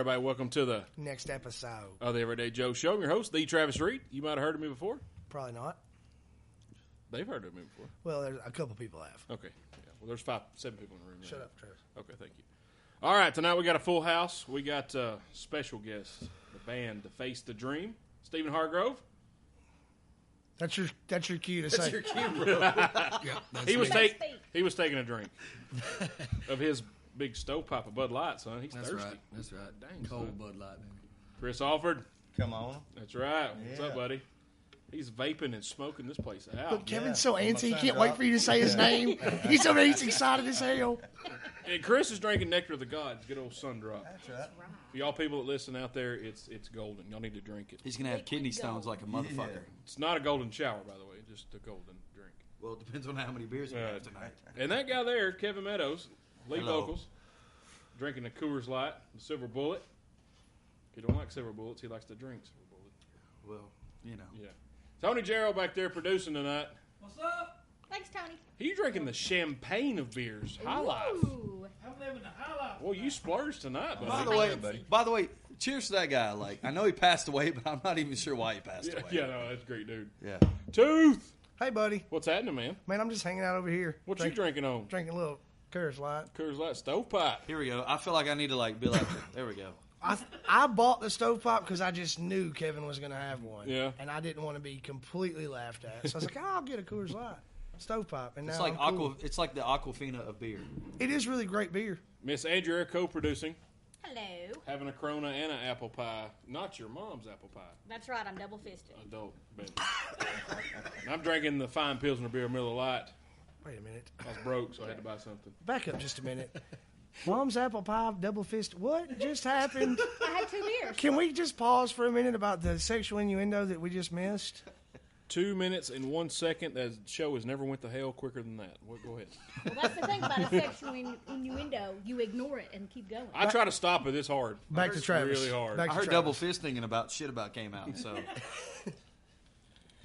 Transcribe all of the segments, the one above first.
everybody. Welcome to the next episode of the Everyday Joe Show. I'm your host, the Travis Reed. You might have heard of me before. Probably not. They've heard of me before. Well, there's a couple people have. Okay. Yeah. Well, there's 7 people in the room. Shut up, Travis. Okay, thank you. All right, tonight we got a full house. We got special guests, the band Deface the Dream, Stephen Hargrove. That's your cue to That's say. your cue, bro. Yeah, He was taking a drink of his big stovepipe of Bud Light, son. He's That's thirsty. right. That's right. Dang, Cold son. Bud Light, baby. Chris Alford. Come on. That's right. What's Yeah. up, buddy? He's vaping and smoking this place out. Look, Kevin's so Yeah. antsy, he can't wait for you to say his name. He's over he's excited as hell. And Chris is drinking Nectar of the Gods, good old sun drop. That's right. For y'all people that listen out there, it's golden. Y'all need to drink it. He's going to have kidney stones like a motherfucker. It's not a golden shower, by the way, just a golden drink. Well, it depends on how many beers we have tonight. And that guy there, Kevin Meadows, lead Hello. vocals, drinking the Coors Light, the Silver Bullet. He don't like Silver Bullets. He likes to drink Silver Bullet. Well, you know. Yeah. Tony Jarrell back there producing tonight. What's up? Thanks, Tony. He's drinking the champagne of beers, High Life. Ooh. How living the highlight. Well, you splurged tonight, By buddy. the way, cheers to that guy. Like, I know he passed away, but I'm not even sure why he passed away. Yeah, no, that's a great, dude. Yeah. Tooth! Hey, buddy. What's happening, man? Man, I'm just hanging out over here. What you drinking on? Drinking a little Coors Light. Coors Light Stovepipe. Here we go. I feel like I need to like be like, there we go. I bought the stovepipe because I just knew Kevin was going to have one. Yeah. And I didn't want to be completely laughed at. So I was like, I'll get a Coors Light stovepipe. And It's now like I'm cool. It's like the Aquafina of beer. It is really great beer. Miss Andrea co-producing, Hello. having a Corona and an apple pie. Not your mom's apple pie. That's right, I'm double fisted. Adult beverage. And I'm drinking the fine Pilsner beer, Miller Lite. Wait a minute. I was broke, so I had to buy something. Back up just a minute. Mom's apple pie, double fist. What just happened? I had 2 beers. Can we just pause for a minute about the sexual innuendo that we just missed? 2 minutes and 1 second. That show has never went to hell quicker than that. Well, go ahead. Well, that's the thing about a sexual innuendo. You ignore it and keep going. I try to stop it. It's hard. Back to Travis. Really hard. Back I to heard Travis. double fisting about shit about came out. So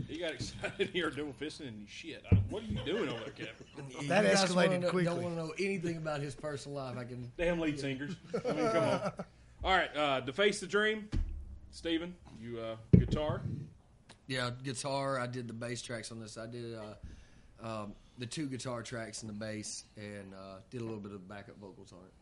You got excited here double fisting and shit. What are you doing over there, Kevin? That You guys escalated wanna know- quickly. Don't want to know anything about his personal life. I can. Damn lead singers. I mean, come on. All right, Deface the Dream. Steven, you guitar. Yeah, guitar. I did the bass tracks on this. I did the 2 guitar tracks and the bass, and did a little bit of backup vocals on it.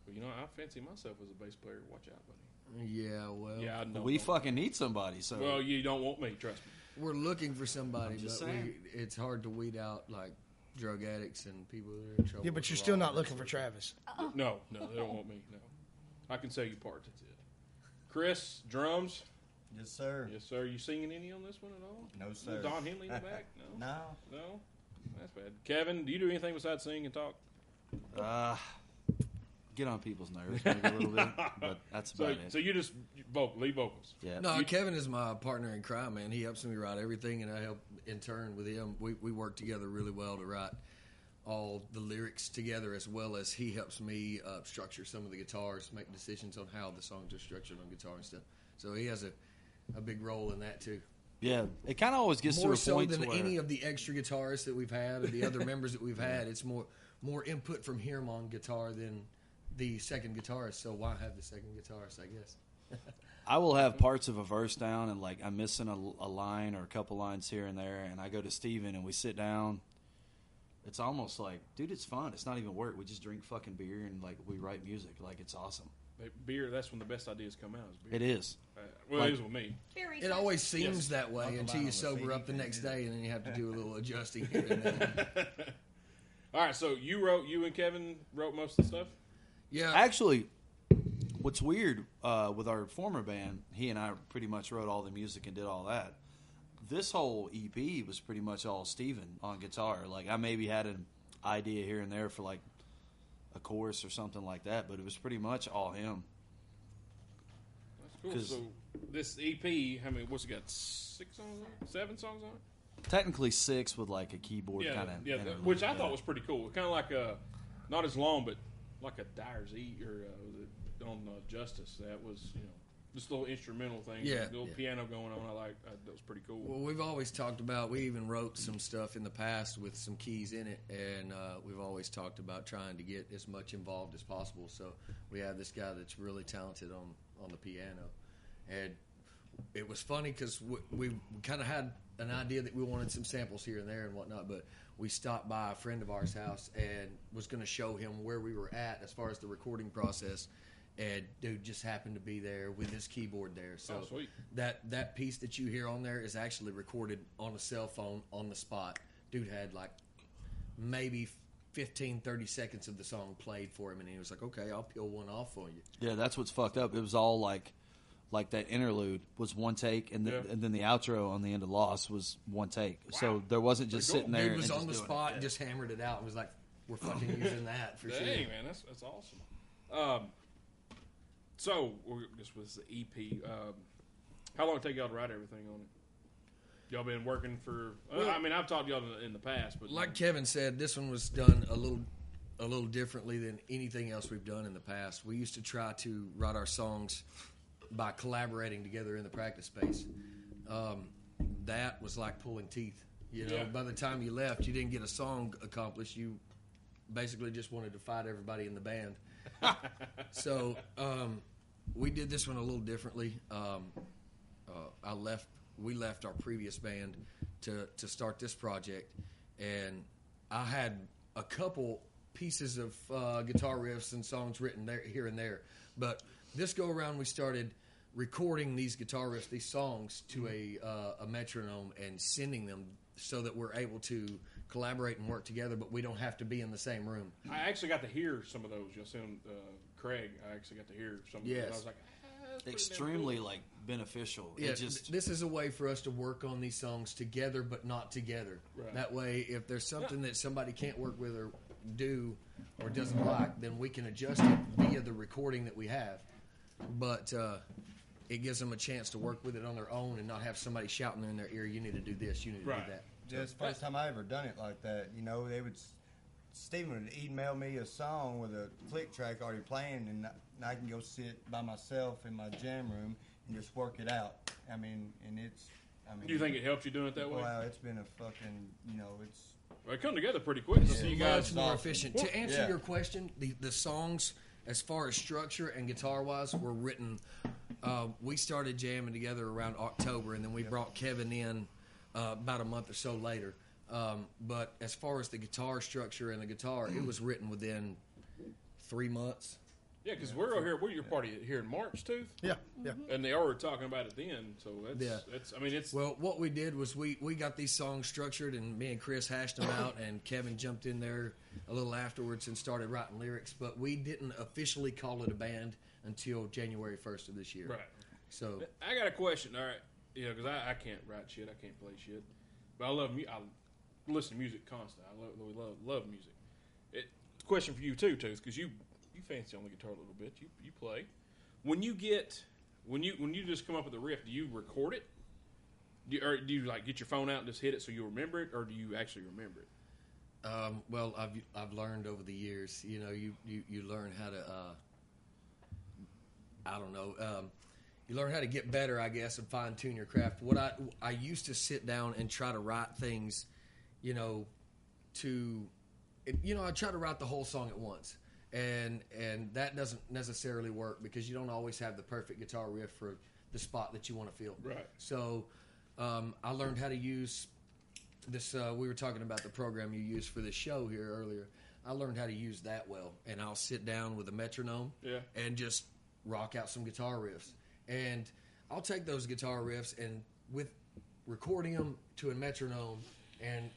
Well, you know, I fancy myself as a bass player. Watch out, buddy. Yeah, well, Yeah, I know. we fucking need somebody. So Well, you don't want me, trust me. we're looking for somebody, I'm just but saying. it's hard to weed out like drug addicts and people that are in trouble. Yeah, but with you're the still law not and looking that for sort Travis. No, they don't want me. No, I can sell you parts. That's it. Chris, drums. Yes, sir. Yes, sir. You singing any on this one at all? No, sir. Don Henley in the back? No. No. No. That's bad. Kevin, do you do anything besides sing and talk? get on people's nerves maybe a little bit, but that's about it. So you just lead vocals. Yeah. No, Kevin is my partner in crime, man. He helps me write everything, and I help in turn with him. We work together really well to write all the lyrics together, as well as he helps me structure some of the guitars, make decisions on how the songs are structured on guitar and stuff. So he has a big role in that too. Yeah, it kind of always gets More to a so point than to where any of the extra guitarists that we've had or the other members that we've had. It's more input from him on guitar than the second guitarist. So why have the second guitarist, I guess? I will have parts of a verse down and like I'm missing a line or a couple lines here and there, and I go to Steven and we sit down. It's almost like, dude, it's fun. It's not even work. We just drink fucking beer and like we write music. Like it's awesome. Beer, that's when the best ideas come out. Is beer. It is. Well, it is with me. It always seems Yes. that way Talk until about you on the sober CD up the thing, next dude. day, and then you have to do a little adjusting here and there. All right, so you and Kevin wrote most of the stuff? Yeah, Actually, what's weird with our former band, he and I pretty much wrote all the music and did all that. This whole EP was pretty much all Steven on guitar. Like I maybe had an idea here and there for like a chorus or something like that, but it was pretty much all him. That's cool. 'Cause- So this EP, how many? What's it got? 6 songs on it? 7 songs on it? Technically 6 with like a keyboard kind of. Yeah, which I thought was pretty cool. Kind of like not as long, but like a Dyer's E or was it on Justice. That was just a little instrumental thing. Yeah, little yeah. piano going on. That was pretty cool. well, we've always talked about. We even wrote some stuff in the past with some keys in it, and we've always talked about trying to get as much involved as possible. So we have this guy that's really talented on the piano, and it was funny because we kind of had an idea that we wanted some samples here and there and whatnot, but we stopped by a friend of ours' house and was going to show him where we were at as far as the recording process. And dude just happened to be there with his keyboard there. So Oh, sweet. that piece that you hear on there is actually recorded on a cell phone on the spot. Dude had like maybe 15, 30 seconds of the song played for him, and he was like, okay, I'll peel one off for you. Yeah, that's what's fucked up. It was all like that interlude was one take, and then the outro on the end of Lost was one take. So there wasn't just Pretty cool. sitting there. Dude was and on the just doing spot it. and just hammered it out and was like, we're fucking using that for Dang, sure. man, that's awesome. So this was the EP. How long did it take y'all to write everything on it? Y'all been working for? I mean, I've talked to y'all in the past, but Like Kevin said, this one was done a little differently than anything else we've done in the past. We used to try to write our songs by collaborating together in the practice space. That was like pulling teeth. Yeah. By the time you left, you didn't get a song accomplished. You basically just wanted to fight everybody in the band. So we did this one a little differently. We left our previous band to start this project, and I had a couple pieces of guitar riffs and songs written there, here and there. But this go around, we started recording these guitar riffs, these songs, to a metronome and sending them so that we're able to collaborate and work together, but we don't have to be in the same room. I actually got to hear some of those. You'll see them, Craig. I actually got to hear some of those. I was like, that's pretty Extremely damn cool. like beneficial. Yeah, It just this is a way for us to work on these songs together, but not together. Right. That way, if there's something that somebody can't work with or do or doesn't like, then we can adjust it via the recording that we have. But it gives them a chance to work with it on their own and not have somebody shouting in their ear, you need to do this, you need to Right. do that. Yeah, it's the first time I ever done it like that. You know, Steven would email me a song with a click track already playing, and I can go sit by myself in my jam room and just work it out. I mean, Do you think it helps you doing it that way? Wow, it's been a fucking, it's... Well, it come together pretty quick. Yeah. So you Much guys, more awesome. efficient. To answer Yeah. your question, the songs, as far as structure and guitar-wise, were written. We started jamming together around October, and then we brought Kevin in about a month or so later. But as far as the guitar structure and the guitar, it was written within 3 months. yeah, because we're over here. We're your party here in March too, Yeah, yeah. and they were talking about it then. So that's I mean, it's Well, what we did was we got these songs structured, and me and Chris hashed them out, and Kevin jumped in there a little afterwards and started writing lyrics. But we didn't officially call it a band until January 1st of this year. right. So I got a question. All right, because I can't write shit. I can't play shit, but I love I listen to music constantly. I love music. Question for you too, Tooth, because you fancy on the guitar a little bit. You play. When you just come up with a riff, do you record it? Or do you like get your phone out and just hit it so you remember it, or do you actually remember it? well, I've learned over the years. You know, you learn how to. I don't know. You learn how to get better, I guess, and fine tune your craft. What I used to sit down and try to write things, I try to write the whole song at once, and that doesn't necessarily work because you don't always have the perfect guitar riff for the spot that you want to feel. Right. So I learned how to use this. We were talking about the program you used for the show here earlier. I learned how to use that well, and I'll sit down with a metronome and just rock out some guitar riffs. And I'll take those guitar riffs and with recording them to a metronome and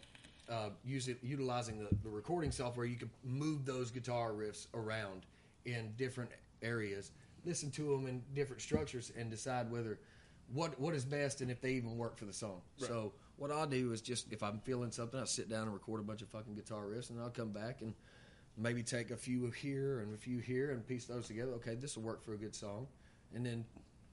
utilizing the recording software, you can move those guitar riffs around in different areas, listen to them in different structures, and decide whether what is best and if they even work for the song. Right. So what I'll do is just, if I'm feeling something, I'll sit down and record a bunch of fucking guitar riffs, and then I'll come back and maybe take a few here and a few here and piece those together. Okay, this will work for a good song. And then...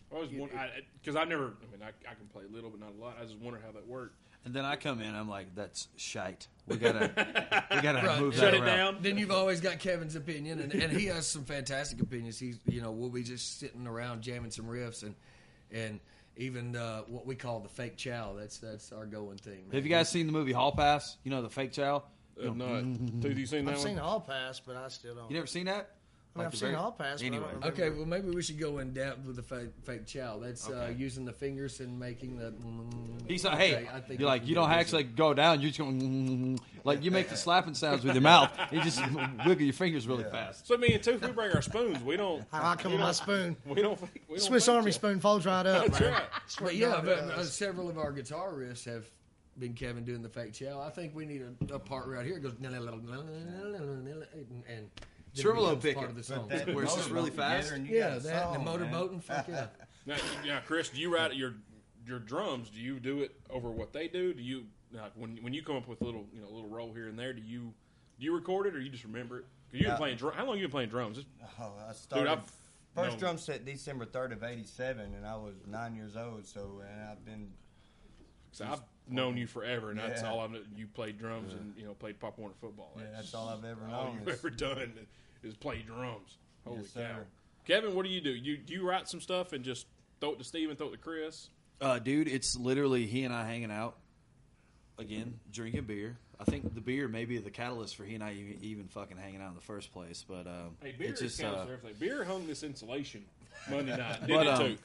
Because I can play a little, but not a lot. I just wonder how that worked. And then I come in, I'm like, that's shite. We gotta Right. move Shut that it around. down. Then you've always got Kevin's opinion, and he has some fantastic opinions. We'll be just sitting around jamming some riffs, and even what we call the fake chow. That's our going thing. Man. Have you guys seen the movie Hall Pass? You know, the fake chow? No, Tooth, you seen that I've one? seen All Pass, but I still don't. You never seen that? I mean, I've seen All Pass, Anyway. but I don't remember. Okay, well maybe we should go in depth with the fake chow. That's using the fingers and making the. He's like, hey, I think you're like, we you can don't do actually go down. You just go, like you make the slapping sounds with your mouth. You just wiggle your fingers really fast. So me and Tooth, we bring our spoons. We don't. I come with my spoon. We don't. Swiss fake Army it. spoon folds right up. That's man. right. But yeah, several of our guitar riffs have been Kevin doing the fake chow. I think we need a part right here. It goes and Tremolo becomes picking. part of the song. That Where it's just really fast? Yeah, that and the motorboating. Fuck yeah. Now, Chris, do you write your drums? Do you do it over what they do? Do you when you come up with a little roll here and there? Do you record it or you just remember it? 'Cause you've been playing how long have you been playing drums? I started first known- drum set December 3rd of '87, and I was 9 years old. So, and I've been. So I've known you forever, and that's Yeah. all I know. You played drums and played Pop Warner football. Yeah, that's all I've ever all known. you've ever done is play drums. Holy Yes, cow! sir. Kevin, what do? Do you write some stuff and just throw it to Steven, throw it to Chris? Dude, it's literally he and I hanging out. again, drinking beer. I think the beer may be the catalyst for he and I even fucking hanging out in the first place. But hey, beer it's just is for everything. Beer hung this insulation Monday night. Did it too?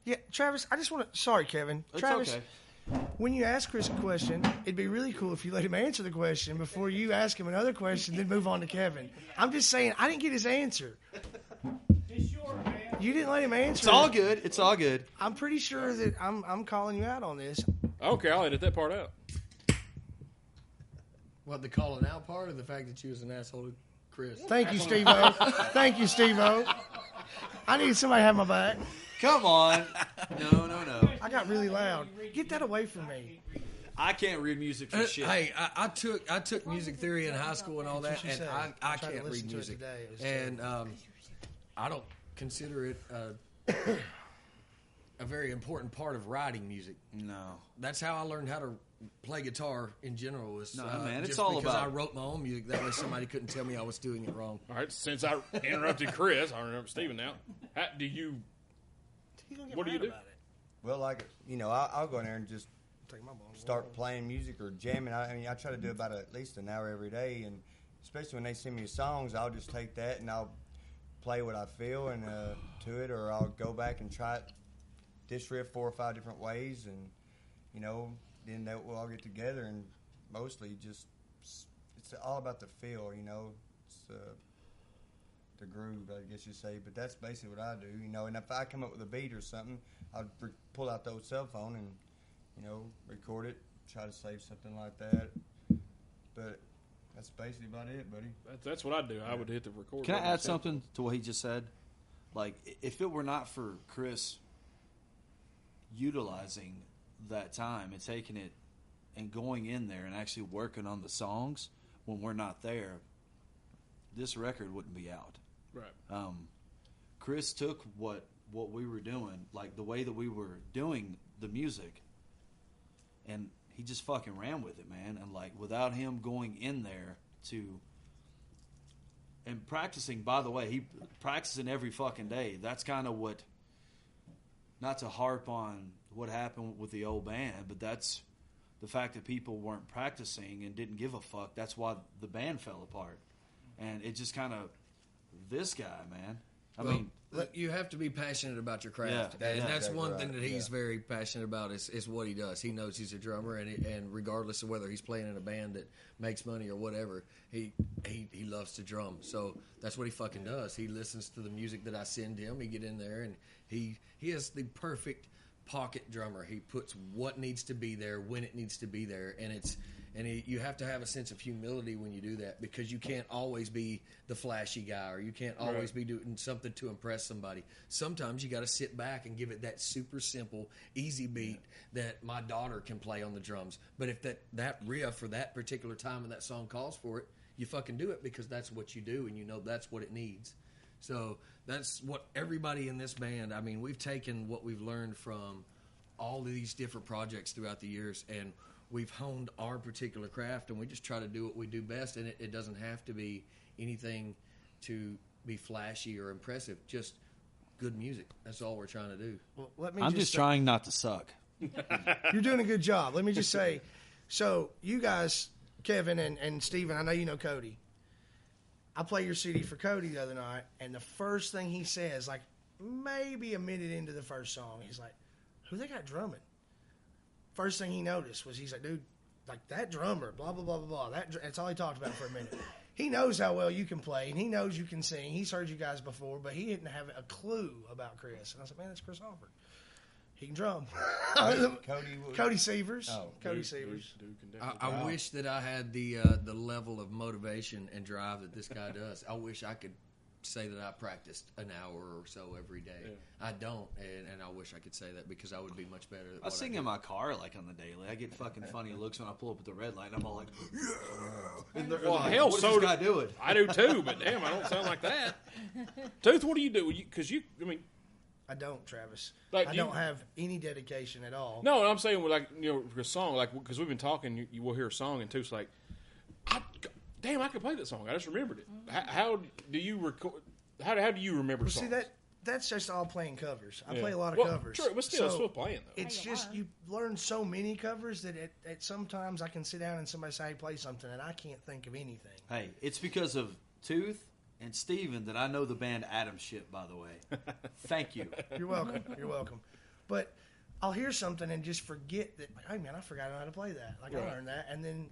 Yeah, Travis, I just want to... Sorry, Kevin. it's Travis, okay. when you ask Chris a question, it'd be really cool if you let him answer the question before you ask him another question, then move on to Kevin. I'm just saying, I didn't get his answer. You didn't let him answer. It's all good. It's all good. I'm pretty sure that I'm calling you out on this. Okay, I'll edit that part out. What, the calling out part, or the fact that you was an asshole to Chris? Thank you, Steve-O. Thank you, Steve-O. I need somebody to have my back. Come on. No. I got really loud. Get that away from me. I can't read music for shit. Hey, I took music theory in high school and all That's that, what she and said. I tried to can't listen read to it music. today. It was And terrible. I don't consider it a very important part of writing music. No. That's how I learned how to play guitar in general. Was No, man, it's just all because about- I wrote my own music. That way, somebody couldn't tell me I was doing it wrong. All right, since I interrupted Chris, I'll interrupt Steven now. How do you... He's gonna get what do you mad do? about it. Well, like, I'll go in there and just Take my ball. start playing music or jamming. I mean, I try to do about at least an hour every day, and especially when they send me songs, I'll just take that and I'll play what I feel and to it, or I'll go back and try it, this riff 4 or 5 different ways, and then we'll all get together and mostly just it's all about the feel, it's the groove, I guess you say. But that's basically what I do, And if I come up with a beat or something, I'll pull out the old cell phone and record it, try to save something like that. But that's basically about it, buddy. That's what I do. I would hit the record Can I button. add something to what he just said? Like, if it were not for Chris utilizing that time and taking it and going in there and actually working on the songs when we're not there, this record wouldn't be out. Right. Chris took what we were doing, like the way that we were doing the music, and he just fucking ran with it, man. And like, without him going in there and practicing, by the way, he practicing every fucking day. That's kind of what, not to harp on what happened with the old band, but that's the fact that people weren't practicing and didn't give a fuck. That's why the band fell apart. And it just kind of, this guy, man. I mean, you have to be passionate about your craft, Yeah, and that's exactly one right. thing that he's Yeah. very passionate about is what he does. He knows he's a drummer, and regardless of whether he's playing in a band that makes money or whatever, he loves to drum. So that's what he fucking does. He listens to the music that I send him. He get in there, and he is the perfect pocket drummer. He puts what needs to be there when it needs to be there, you have to have a sense of humility when you do that, because you can't always be the flashy guy, or you can't always be doing something to impress somebody. Sometimes you got to sit back and give it that super simple, easy beat that my daughter can play on the drums. But if that riff for that particular time and that song calls for it, you fucking do it, because that's what you do, and that's what it needs. So that's what everybody in this band, I mean, we've taken what we've learned from all of these different projects throughout the years, and we've honed our particular craft, and we just try to do what we do best, and it doesn't have to be anything to be flashy or impressive, just good music. That's all we're trying to do. Well, let me I'm just trying not to suck. You're doing a good job. Let me just say, so you guys, Kevin and Steven, I know you know Cody. I played your CD for Cody the other night, and the first thing he says, like maybe a minute into the first song, he's like, who they got drumming? First thing he noticed was, he's like, dude, like that drummer, blah, blah, blah, blah, blah. That's all he talked about for a minute. He knows how well you can play, and he knows you can sing. He's heard you guys before, but he didn't have a clue about Chris. And I said, man, that's Chris Alford. He can drum. Cody Severs. Oh, Cody Duke Severs. can I definitely- wish that I had the level of motivation and drive that this guy does. I wish I could say that I practiced an hour or so every day. Yeah. I don't, and I wish I could say that, because I would be much better at I what sing do. in my car like on the daily. I get fucking funny looks when I pull up at the red light, and I'm all like, yeah. And they're Well, like, hell, what is so this do- guy doing? I do too, but damn, I don't sound like that. Tooth, what do you do? Because I mean, I don't, Travis. Like, I you- don't have any dedication at all. no, I'm saying, like, for a song, like, because we've been talking, you will hear a song, and Tooth's like, damn, I could play that song. I just remembered it. How do you record? How do you remember Well, songs? see, that's just all playing covers. I play a lot of covers. True, but still playing though. It's just you learn so many covers that at sometimes I can sit down and somebody say, hey, play something, and I can't think of anything. Hey, it's because of Tooth and Steven that I know the band Adam shit, by the way. Thank you. You're welcome. You're welcome. But I'll hear something and just forget that, hey, man, I forgot how to play that. Like, I learned that. And then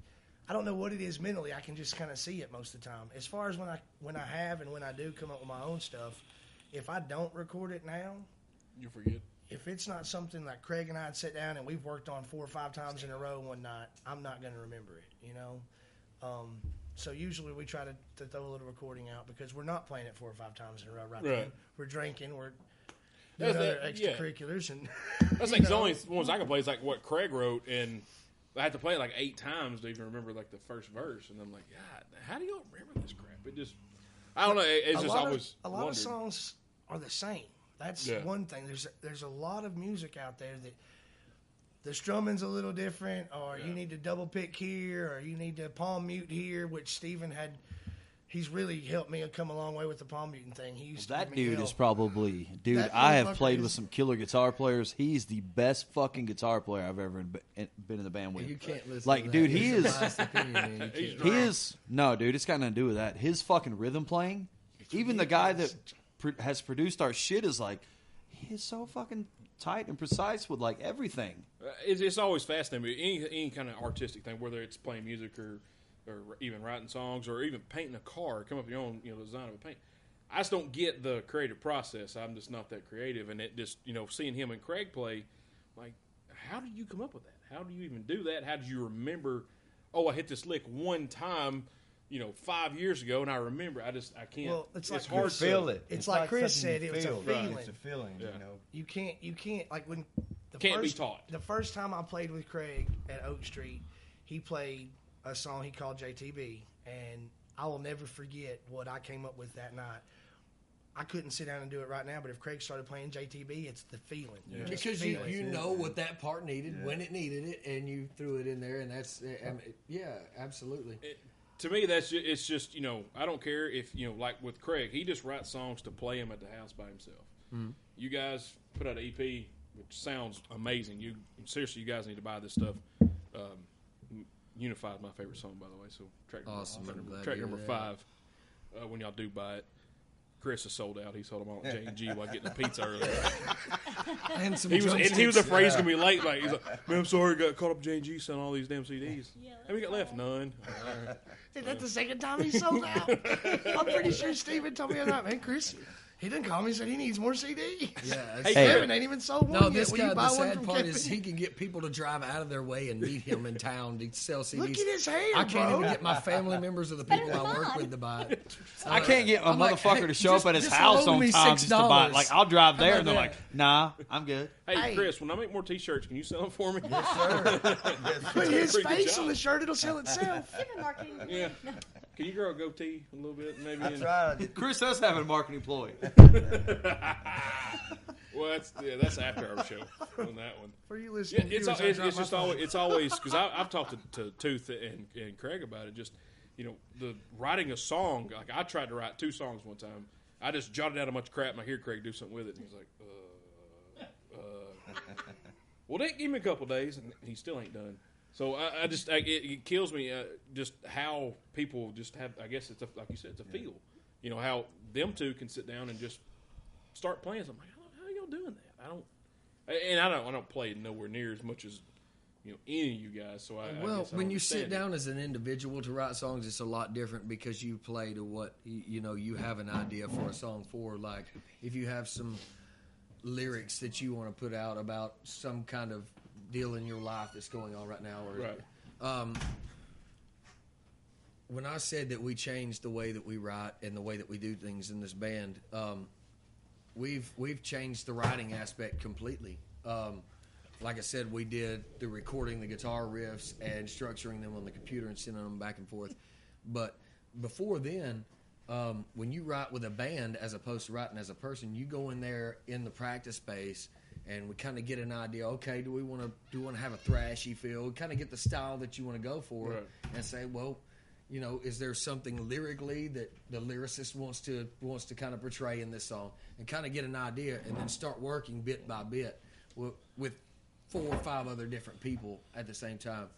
I don't know what it is mentally. I can just kind of see it most of the time. As far as when I have and when I do come up with my own stuff, if I don't record it now, you forget. If it's not something like Craig and I had sit down and we've worked on 4 or 5 times in a row one night, I'm not going to remember it, you know? So usually we try to throw a little recording out because we're not playing it 4 or 5 times in a row right then. We're drinking, we're doing other extracurriculars. And that's like the only ones I can play is like what Craig wrote, and I had to play it like 8 times to even remember like the first verse, and I'm like, God, how do y'all remember this crap? It just, I don't know. It's just always a lot of songs are the same. That's one thing. There's a lot of music out there that the strumming's a little different, or you need to double pick here, or you need to palm mute here, which Steven had. He's really helped me come a long way with the palm muting thing. He used that dude is probably I have played with some killer guitar players. He's the best fucking guitar player I've ever been in the band with. You can't listen. Like, to dude, that. he It's is. a biased opinion, man. You can't. He is. No, dude, it's got nothing to do with that. His fucking rhythm playing. Even the guy that has produced our shit is like, he is so fucking tight and precise with like everything. It's always fascinating. Any kind of artistic thing, whether it's playing music or even writing songs or even painting a car, come up with your own design of a paint. I just don't get the creative process. I'm just not that creative, and it just seeing him and Craig play, like, how do you come up with that? How do you even do that? How did you remember? Oh, I hit this lick one time, 5 years ago, and I remember. I can't. Well, it's like hard Chris to feel it. It's like Chris said, it was a feeling. It's a feeling, You can't like when Can't be taught. The first time I played with Craig at Oak Street, he played a song he called JTB, and I will never forget what I came up with that night. I couldn't sit down and do it right now, but if Craig started playing JTB, it's the feeling. Yeah. Because you know what that part needed, when it needed it, and you threw it in there, and that's, absolutely. To me, it's just, I don't care if, like with Craig, he just writes songs to play him at the house by himself. Mm-hmm. You guys put out an EP, which sounds amazing. Seriously, you guys need to buy this stuff. Unify is my favorite song, by the way. So track number 5. When y'all do buy it, Chris is sold out. He sold them all at J&G while getting a pizza earlier. And some he was afraid he's gonna be late. Like, he's like, man, I'm sorry, got caught up at J&G selling all these damn CDs. How we got left? None. Is that the second time he sold out? I'm pretty sure Steven told me that. Man, Chris, he didn't call me and said he needs more CDs. Yeah, hey, Kevin ain't even sold one yet. This Will guy, you buy the one sad from part Kevin? is he can get people to drive out of their way and meet him in town to sell CDs. Look at his hair, I can't bro. even get my family members or the people I work with to buy it. I can't get a motherfucker to show up at his just house loan on me time just to buy it. $6. Like, I'll drive there, and they're that? like, nah, I'm good. Hey, Chris, when I make more T-shirts, can you sell them for me? Yes, sir. Put his Pretty good face job. on the shirt, it'll sell itself. Different marketing. Yeah. Can you grow a goatee a little bit, maybe? I tried. Chris does have a marketing employee. Well, that's after our show on that one. For you listening, Yeah, it's always because I've talked to Tooth and Craig about it. Just the writing a song. Like, I tried to write 2 songs one time. I just jotted out a bunch of crap, and I hear Craig do something with it, and he's like, well, they give me a couple days, and he still ain't done. So it kills me just how people just have. I guess it's like you said, it's a feel. How them two can sit down and just start playing something. How are y'all doing that? I don't play nowhere near as much as any of you guys. So I guess I when don't you sit understand down as an individual to write songs, it's a lot different because you play to what you have an idea for a song for. Like, if you have some lyrics that you want to put out about some kind of deal in your life that's going on right now, or right. When I said that we changed the way that we write and the way that we do things in this band, we've changed the writing aspect completely. Like I said, we did the recording the guitar riffs and structuring them on the computer and sending them back and forth. But before then, when you write with a band as opposed to writing as a person, you go in there in the practice space and we kind of get an idea. Okay, do we want to have a thrashy feel? We kind of get the style that you want to go for, right. and say, well, is there something lyrically that the lyricist wants to kind of portray in this song, and kind of get an idea, and then start working bit by bit with 4 or 5 other different people at the same time.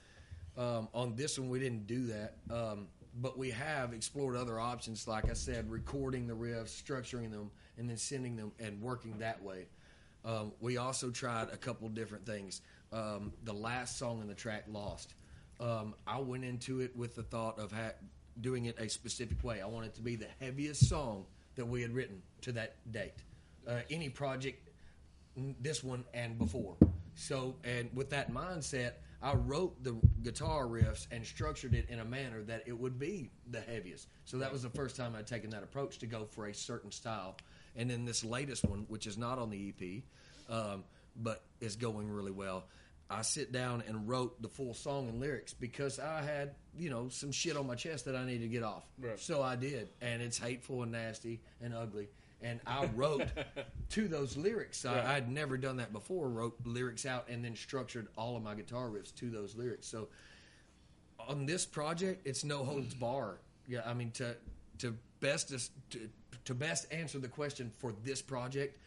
On this one, we didn't do that, but we have explored other options, like I said, recording the riffs, structuring them, and then sending them and working that way. We also tried a couple different things. The last song in the track, Lost, I went into it with the thought of doing it a specific way. I wanted it to be the heaviest song that we had written to that date. Any project, this one and before. So, and with that mindset, I wrote the guitar riffs and structured it in a manner that it would be the heaviest. So that was the first time I'd taken that approach to go for a certain style. And then this latest one, which is not on the EP, but is going really well, I sit down and wrote the full song and lyrics because I had, some shit on my chest that I needed to get off. Right. So I did. And it's hateful and nasty and ugly. And I wrote to those lyrics. I had never done that before, wrote lyrics out and then structured all of my guitar riffs to those lyrics. So on this project, it's no holds bar. Yeah, I mean, to best answer the question for this project,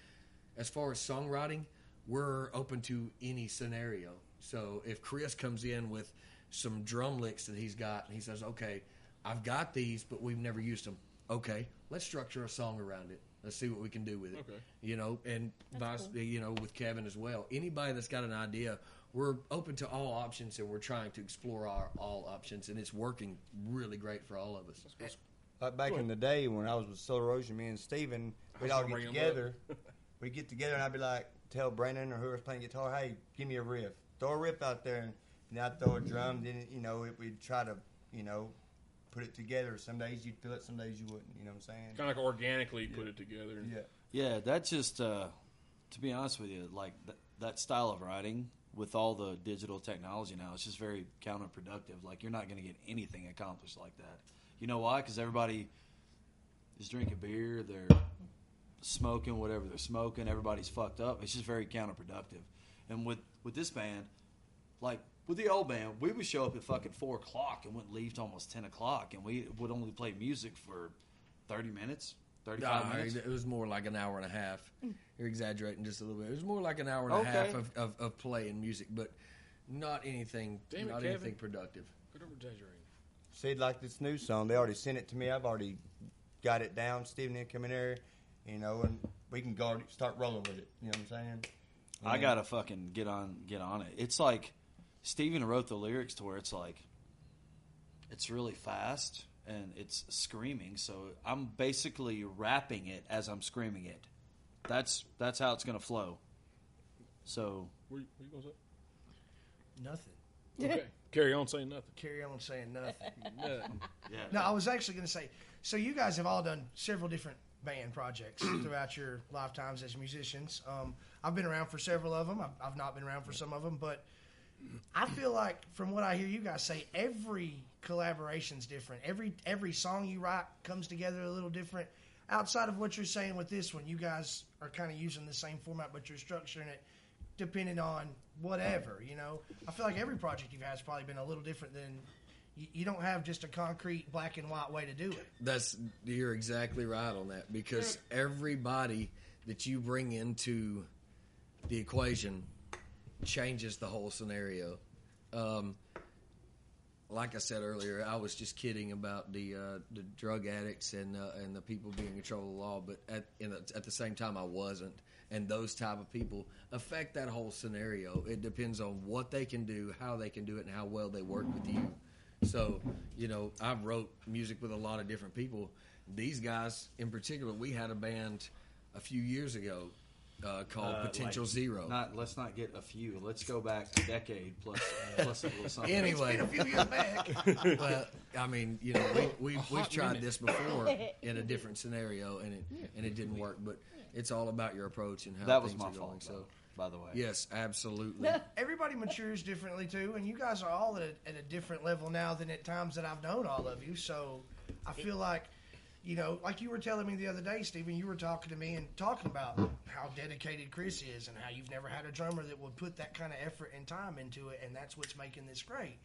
as far as songwriting, we're open to any scenario. So if Chris comes in with some drum licks that he's got, and he says, okay, I've got these, but we've never used them. Okay, let's structure a song around it. Let's see what we can do with it. Okay. And vice, cool. With Kevin as well. Anybody that's got an idea, we're open to all options, and we're trying to explore all options, and it's working really great for all of us. Like back in the day when I was with Solar Ocean, me and Steven, we'd all get together. We'd get together, and I'd be like, tell Brandon or whoever's playing guitar, hey, give me a riff. Throw a riff out there, and I'd throw a drum. Then, we'd try to, put it together. Some days you'd feel it, some days you wouldn't. You know what I'm saying? Kind of like organically put it together. Yeah, that just, to be honest with you, like that style of writing with all the digital technology now, it's just very counterproductive. Like, you're not going to get anything accomplished like that. You know why? Because everybody is drinking beer, they're smoking whatever they're smoking, everybody's fucked up. It's just very counterproductive. And with this band, like with the old band, we would show up at fucking 4 o'clock and wouldn't leave till almost 10 o'clock, and we would only play music for 30 minutes, 35 minutes. It was more like an hour and a half. You're exaggerating just a little bit. It was more like an hour and a half of playing music, but not anything anything productive. Good over exaggerating. See, like this new song, they already sent it to me. I've already got it down. Steven will come in there, and we can go start rolling with it. You know what I'm saying? I gotta fucking get on it. It's like Steven wrote the lyrics to where it's like it's really fast and it's screaming. So I'm basically rapping it as I'm screaming it. That's how it's gonna flow. So what you gonna say? Nothing. Okay. Carry on saying nothing. Carry on saying nothing. Yeah. No, I was actually going to say, so you guys have all done several different band projects throughout your lifetimes as musicians. I've been around for several of them. I've not been around for some of them, but I feel like from what I hear you guys say, every collaboration's different. Every song you write comes together a little different. Outside of what you're saying with this one, you guys are kind of using the same format, but you're structuring it depending on whatever, I feel like every project you've had has probably been a little different than you don't have just a concrete black and white way to do it. You're exactly right on that, because everybody that you bring into the equation changes the whole scenario. Like I said earlier, I was just kidding about the drug addicts and the people being in control of the law, but at the same time I wasn't. And those type of people affect that whole scenario. It depends on what they can do, how they can do it, and how well they work with you. So, I've wrote music with a lot of different people. These guys, in particular, we had a band a few years ago called Potential Zero. Let's not get a few. Let's go back a decade plus a little something. Anyway, it's been a few years back. Well, I mean, we've tried this before in a different scenario, and it didn't work. But it's all about your approach and how that was things my are going. fault, So, by the way, yes, absolutely. Everybody matures differently too, and you guys are all at a different level now than at times that I've known all of you. So I feel like, like you were telling me the other day, Stephen, you were talking to me and talking about how dedicated Chris is and how you've never had a drummer that would put that kind of effort and time into it, and that's what's making this great.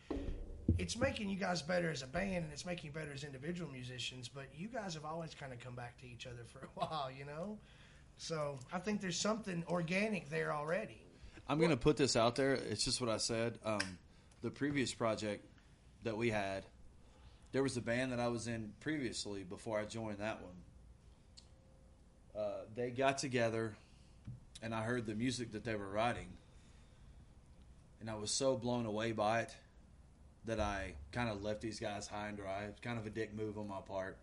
it's making you guys better as a band, and it's making you better as individual musicians. But you guys have always kind of come back to each other for a while, you know. So I think there's something organic there already. I'm going to put this out there. It's just what I said. The previous project that we had, there was a band that I was in previously before I joined that one. They got together, and I heard the music that they were writing, and I was so blown away by it that I kind of left these guys high and dry. It's kind of a dick move on my part.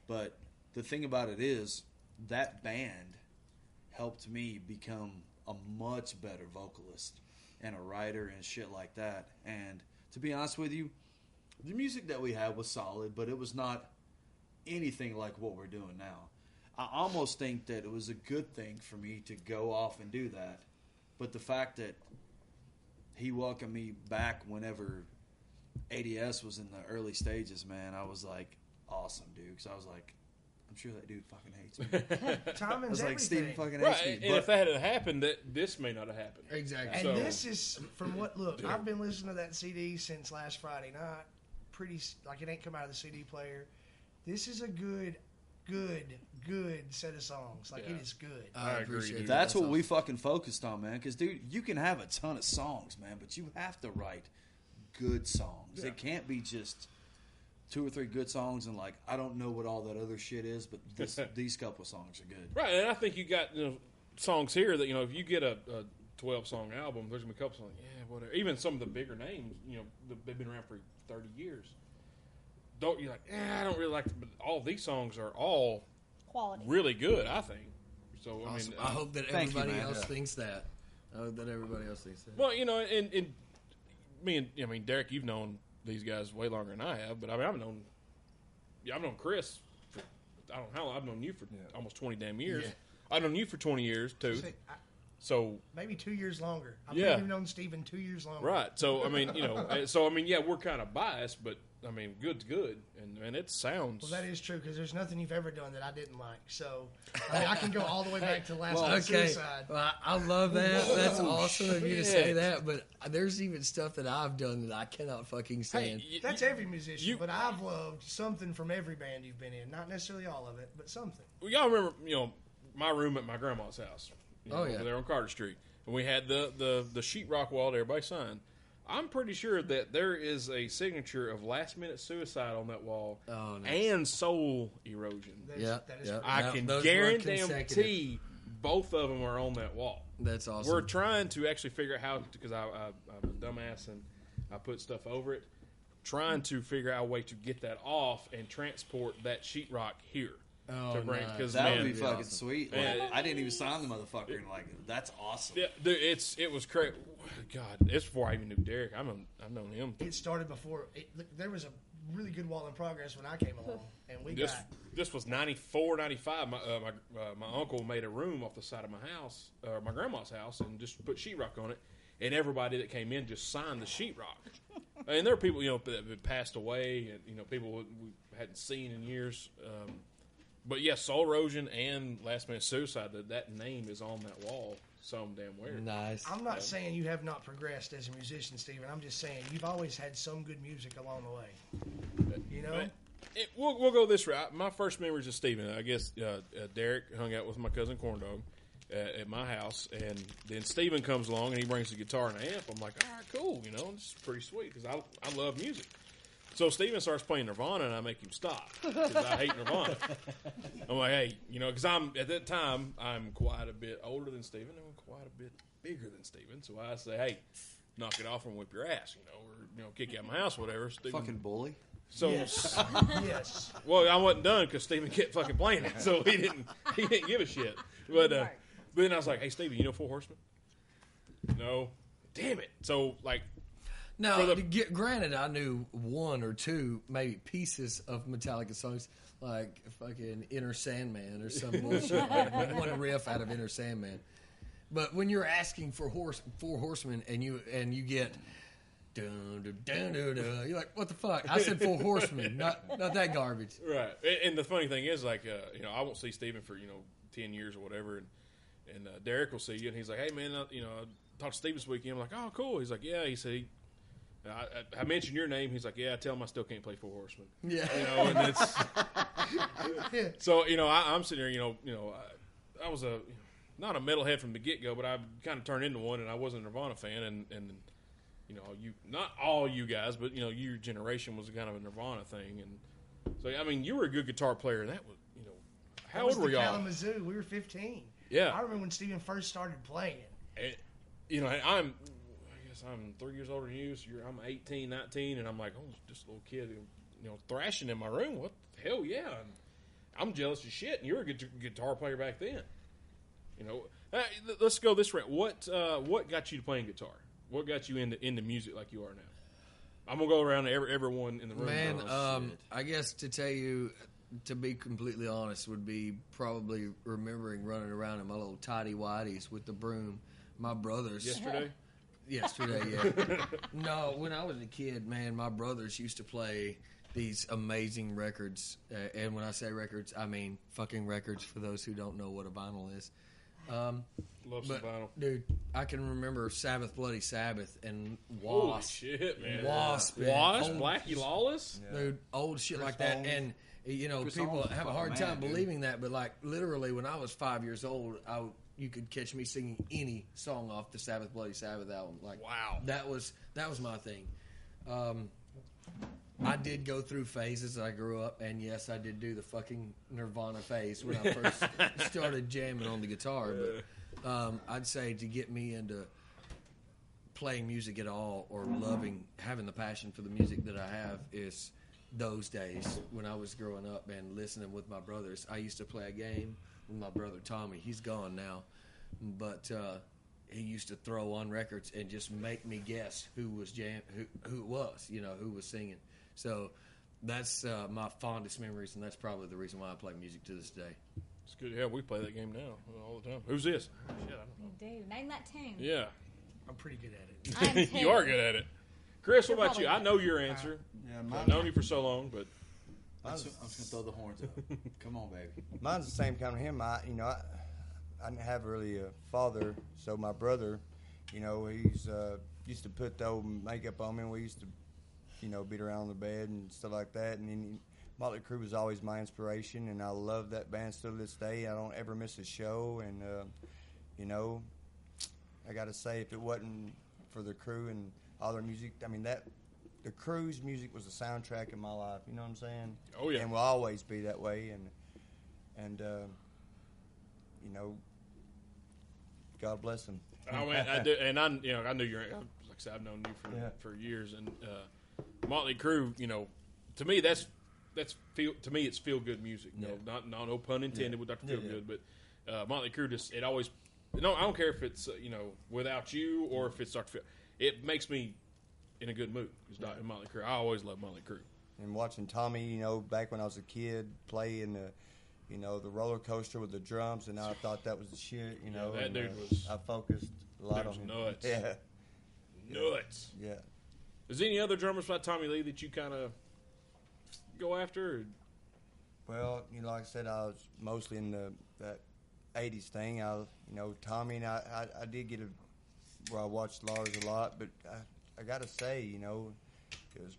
But the thing about it is, that band helped me become a much better vocalist and a writer and shit like that. And to be honest with you, the music that we had was solid, but it was not anything like what we're doing now. I almost think that it was a good thing for me to go off and do that. But the fact that he welcomed me back whenever ADS was in the early stages, man, I was like, awesome, dude. Because I was like, I'm sure that dude fucking hates me. Timing's I was like, everything. Steven fucking hates Right, me. and But if that had happened, this may not have happened. Exactly. And So- this is from what look. I've been listening to that CD since last Friday night. Pretty like it ain't come out of the CD player. This is a good set of songs. Like Yeah. it is good. I agree, appreciate dude. that. that's what awesome. we fucking focused on, man. Because, dude, you can have a ton of songs, man, but you have to write good songs. Yeah. It can't be just 2 or 3 good songs and, like, I don't know what all that other shit is, but these couple songs are good. Right, and I think you got songs here that if you get a 12-song album, there's gonna be a couple songs. Yeah, whatever. Even some of the bigger names, they've been around for 30 years. You're like, I don't really like them, but all these songs are all Quality. really good, I think. So Awesome. I mean, I hope that Thank you, everybody man. else Yeah. thinks that. I hope that everybody else thinks that. well, and me and Derek, you've known these guys way longer than I have, but I mean, I've known Chris. For, I don't know how long. I've known you for almost 20 damn years. Yeah. I've known you for 20 years too. See, So maybe 2 years longer. I've Yeah. maybe known Steven 2 years longer. right. So I mean, yeah, we're kind of biased, but I mean, good's good, and it sounds. Well, that is true because there's nothing you've ever done that I didn't like. So I mean, I can go all the way back to Last Night Okay, Suicide. well, I love that. That's awesome of you to say shit. that. But there's even stuff that I've done that I cannot fucking stand. That's every musician, you- but I've loved something from every band you've been in. Not necessarily all of it, but something. Well, y'all remember, my room at my grandma's house. Oh, yeah. over there on Carter Street, and we had the sheetrock wall that everybody signed. I'm pretty sure that there is a signature of Last Minute Suicide on that wall, Oh, nice. and Soul Erosion. Yeah, That is yeah. I Now, can those were consecutive. guarantee both of them are on that wall. That's awesome. We're trying to actually figure out how, because I'm a dumbass and I put stuff over it, trying to figure out a way to get that off and transport that sheetrock here. Oh, to bring, nice. because That man, would be fucking awesome. sweet. Man. Like, I didn't even sign the motherfucker, and like, that's awesome. yeah, dude, it was crazy. God, it's before I even knew Derek. I've known him. It started before. There was a really good wall in progress when I came along, and we This got. this was 94, 95. My uncle made a room off the side of my house, or my grandma's house, and just put sheetrock on it. And everybody that came in just signed the sheetrock. And there were people, that had passed away, and people we hadn't seen in years. But yeah, Soul Erosion and Last Minute Suicide. That name is on that wall. Some damn weird. Nice. I'm not saying you have not progressed as a musician, Steven. I'm just saying you've always had some good music along the way. You know? We'll go this route. My first memories of Steven, I guess Derek hung out with my cousin Corndog at my house, and then Steven comes along and he brings a guitar and an amp. I'm like, all right, cool, this is pretty sweet because I love music. So Steven starts playing Nirvana, and I make him stop because I hate Nirvana. I'm like, hey, because at that time I'm quite a bit older than Steven, and I'm quite a bit bigger than Steven. So I say, hey, knock it off and whip your ass, or kick you out of my house, whatever. Steven, Fucking bully. so Yes. Yes. well, I wasn't done because Steven kept fucking playing it, so he didn't give a shit. But then I was like, hey, Steven, you know Four Horsemen? No. Damn it. So Now, For the- granted, I knew 1 or 2 maybe pieces of Metallica songs, like fucking Inner Sandman or some bullshit, like one riff out of Inner Sandman. But when you're asking for Four Horsemen and you get dun, dun, dun, dun, dun, you're like, what the fuck? I said Four Horsemen, not that garbage. right. And the funny thing is, I won't see Steven for 10 years or whatever, and Derek will see you, and he's like, hey man, I talked to Steven this weekend. I'm like, oh cool. He's like, yeah. He said I mentioned your name. He's like, yeah, I tell him I still can't play Four Horsemen. Yeah. And it's so I'm sitting there. I was not a metalhead from the get go, but I kind of turned into one, and I wasn't a Nirvana fan, and you not all you guys, but your generation was kind of a Nirvana thing, and so you were a good guitar player, and that was how old were y'all? Kalamazoo. We were 15. Yeah, I remember when Steven first started playing. I'm 3 years older than you, so I'm 18, 19, and I'm like, oh, just a little kid, thrashing in my room. What the hell, yeah. And I'm jealous as shit, and you were a good guitar player back then. Let's go this route. What got you to playing guitar? What got you into music like you are now? I'm going to go around to everyone in the room. Man, I guess to tell you, to be completely honest, would be probably remembering running around in my little tidy-whities with the broom. My brothers... Yesterday, yeah. No, when I was a kid, man, my brothers used to play these amazing records. And when I say records, I mean fucking records for those who don't know what a vinyl is. Love some vinyl. Dude, I can remember Sabbath, Bloody Sabbath, and Holy Wasp. shit, man. Wasp, Blackie Lawless? Yeah. Dude, old shit Chris like that. Holmes. And, Chris people Holmes have a is hard fucking time man, believing that, but, like, literally when I was 5 years old, you could catch me singing any song off the Sabbath, Bloody Sabbath album. Like, wow. That was my thing. I did go through phases as I grew up, and yes, I did do the fucking Nirvana phase when I first started jamming on the guitar. But I'd say to get me into playing music at all or having the passion for the music that I have is those days when I was growing up and listening with my brothers. I used to play a game with my brother Tommy. He's gone now, but he used to throw on records and just make me guess who was who it was, who was singing. So that's my fondest memories, and that's probably the reason why I play music to this day. It's good. Yeah, we play that game now all the time. Who's this? Shit, I don't know. Dude, name that tune. Yeah. I'm pretty good at it. I'm You are good at it. Chris, what You're about you? I know your answer. I've known you for so long, but I'm just going to throw the horns up. Come on, baby. Mine's the same kind of him. I didn't have really a father, so my brother, he's used to put the old makeup on me. We used to, beat around the bed and stuff like that. And then Motley Crue was always my inspiration, and I love that band still to this day. I don't ever miss a show, and I got to say, if it wasn't for the Crue and all their music, the Crew's music was the soundtrack of my life. You know what I'm saying? Oh yeah, and will always be that way. And God bless them. I do, and I knew you're. Like I said, I've known you for years, and Motley Crue. To me, it's feel good music. No pun intended with Dr. Feelgood, but Motley Crue it always. No, I don't care if it's without you or if it's Dr. Phil. It makes me in a good mood. Motley Crue. I always love Motley Crue. And watching Tommy, back when I was a kid, play in the roller coaster with the drums, and I thought that was the shit. That dude was. I focused a lot on him. Nuts. Yeah. Nuts. Yeah. Is there any other drummers like Tommy Lee that you kind of go after? Or? Well, like I said, I was mostly in that 80s thing. Tommy and I did get where I watched Lars a lot, but I got to say, it was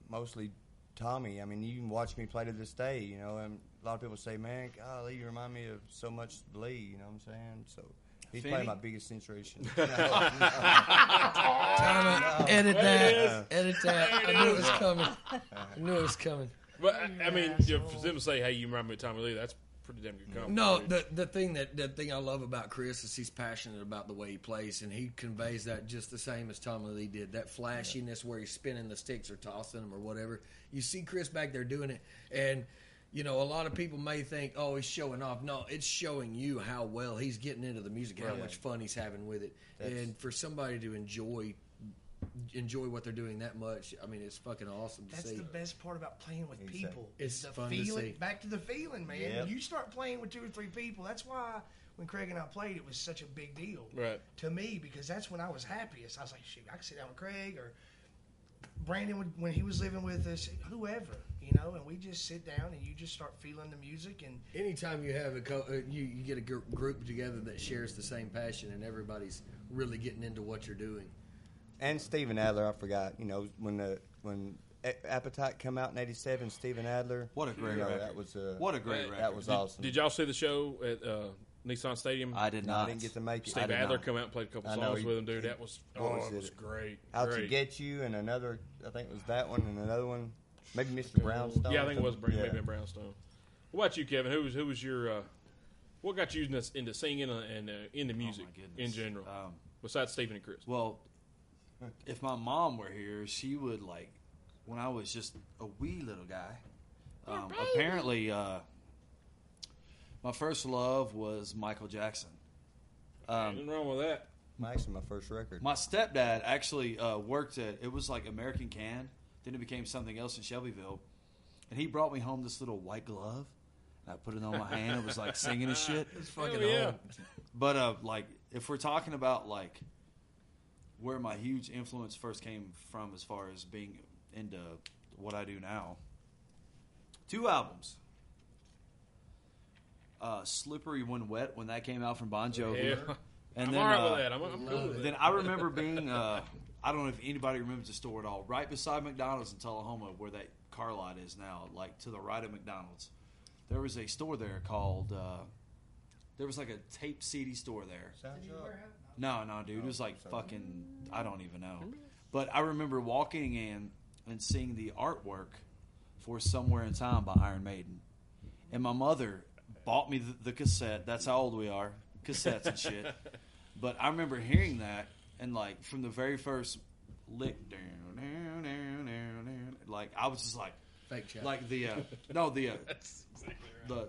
mostly Tommy. You can watch me play to this day, and a lot of people say, man, golly, you remind me of so much Lee, you know what I'm saying? So he's probably my biggest inspiration. Edit that. I knew it was coming. But, for them to say, hey, you remind me of Tommy Lee, that's pretty damn good compliment. No, the thing I love about Chris is he's passionate about the way he plays, and he conveys that just the same as Tommy Lee did. That flashiness where he's spinning the sticks or tossing them or whatever. You see Chris back there doing it, and a lot of people may think, oh, he's showing off. No, it's showing you how well he's getting into the music, how much fun he's having with it. And for somebody to enjoy what they're doing that much, it's fucking awesome to see. That's the best part about playing with people. It's the fun feeling. to see. Back to the feeling, man. Yep. You start playing with 2 or 3 people. That's why when Craig and I played, it was such a big deal right. to me, because that's when I was happiest. I was like, shoot, I could sit down with Craig or Brandon when he was living with us, whoever, and we just sit down and you just start feeling the music. And anytime you have you get a group together that shares the same passion and everybody's really getting into what you're doing, and Steven Adler, I forgot. You know, when Appetite come out in '87, Steven Adler. What a great record! That was what a great record. That was awesome. Did y'all see the show at Nissan Stadium? I did No, not. I didn't get to make it. Steve Adler come out and played a couple songs with him, dude. That was it was great. Out to Get You and another. I think it was that one and another one. Maybe Mr. Brownstone. Yeah, I think it was maybe Brownstone. What about you, Kevin? Who was your what got you into singing and into music in general, besides Stephen and Chris? Well, if my mom were here, she would like when I was just a wee little guy. Apparently, my first love was Michael Jackson. Nothing wrong with that. Actually, my first record. My stepdad actually worked at, it was like American Can. Then it became something else in Shelbyville. And he brought me home this little white glove. And I put it on my hand. It was like singing and shit. It's fucking yeah. old. But like, if we're talking about like where my huge influence first came from as far as being into what I do now, 2 albums. Slippery When Wet, when that came out from Bon Jovi. Yeah. And I'm then, all right with that. I'm cool with then that. I remember being, I don't know if anybody remembers the store at all, right beside McDonald's in Tullahoma, where that car lot is now, like to the right of McDonald's. There was a store there called, there was like a tape CD store there. No, dude. It was like fucking, I don't even know. But I remember walking in and seeing the artwork for Somewhere in Time by Iron Maiden. And my mother bought me the cassette. That's how old we are. Cassettes and shit. But I remember hearing that, and like from the very first lick, like I was just like, Fake chat. like the the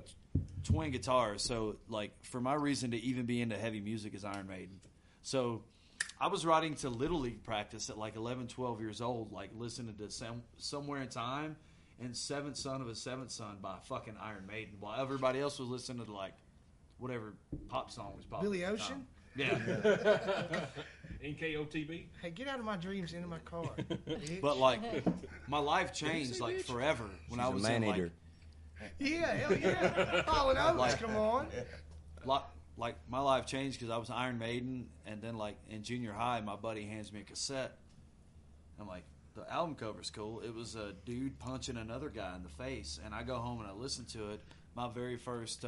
twin guitars. So like for my reason to even be into heavy music is Iron Maiden. So I was riding to Little League practice at like 11, 12 years old, like listening to Somewhere in Time and Seventh Son of a Seventh Son by fucking Iron Maiden, while everybody else was listening to like whatever pop song was popping. Billy Ocean? Yeah. NKOTB. Hey, get out of my dreams into my car. bitch. But like my life changed like forever when I was in like Yeah, hell yeah. Falling Oats, Like- come on. like my life changed because I was Iron Maiden, and then like in junior high, my buddy hands me a cassette. I'm like, the album cover's cool. It was a dude punching another guy in the face, and I go home and I listen to it. My very first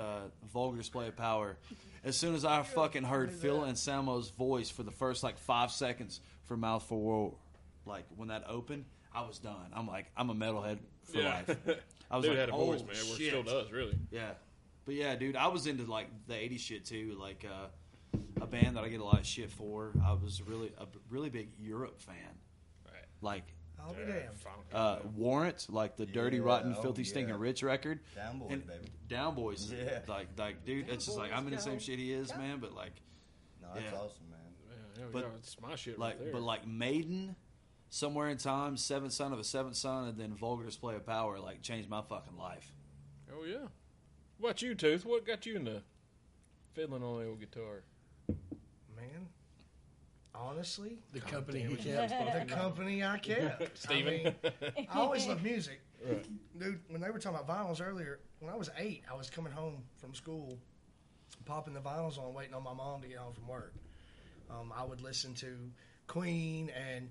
vulgar display of power. As soon as I fucking heard Phil Anselmo's voice for the first like 5 seconds for Mouthful War, like when that opened, I was done. I'm like, I'm a metalhead for life. I was Dude like, had a voice, oh, man. shit. Still does, really. Yeah. But yeah, dude, I was into like the 80s shit too. Like a band that I get a lot of shit for. I was a really big Europe fan. Right. Like I'll be damned. Warrant, like the Dirty, Yeah, Rotten, oh, Filthy, yeah. Stinking Rich record. Down Boys, And baby. Down Boys, Yeah. like, dude, it's just like I'm in the same shit he is, man. But like, No, that's Yeah. awesome, man. Yeah, But- it's my shit like, right there. but like Maiden, Somewhere in Time, Seventh Son of a Seventh Son, and then Vulgar Display of Power, like changed my fucking life. Oh yeah. What about you, Tooth? What got you into fiddling on the old guitar? Man, honestly, The company he kept. the company I kept. Steven? I always loved music. Dude, when they were talking about vinyls earlier, when I was 8, I was coming home from school, popping the vinyls on, waiting on my mom to get home from work. I would listen to Queen and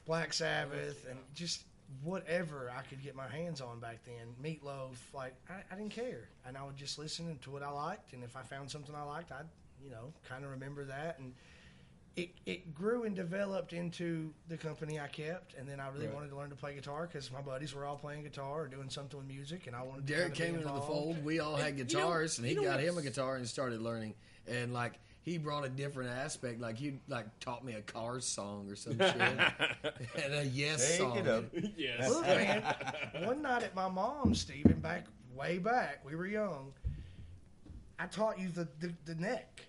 Black Sabbath and just whatever I could get my hands on back then. Meatloaf, like, I didn't care. And I would just listen to what I liked, and if I found something I liked, I'd, kind of remember that. And it grew and developed into the company I kept, and then I really wanted to learn to play guitar because my buddies were all playing guitar or doing something with music, and I wanted to Derek kinda be came into the involved. fold. We all had guitars, and he got him a guitar and started learning. And like he brought a different aspect. Like he taught me a Cars song or some shit, and a Yes Take song. it up. Yes. Look, man, one night at my mom's, Stephen, way back, we were young, I taught you the neck.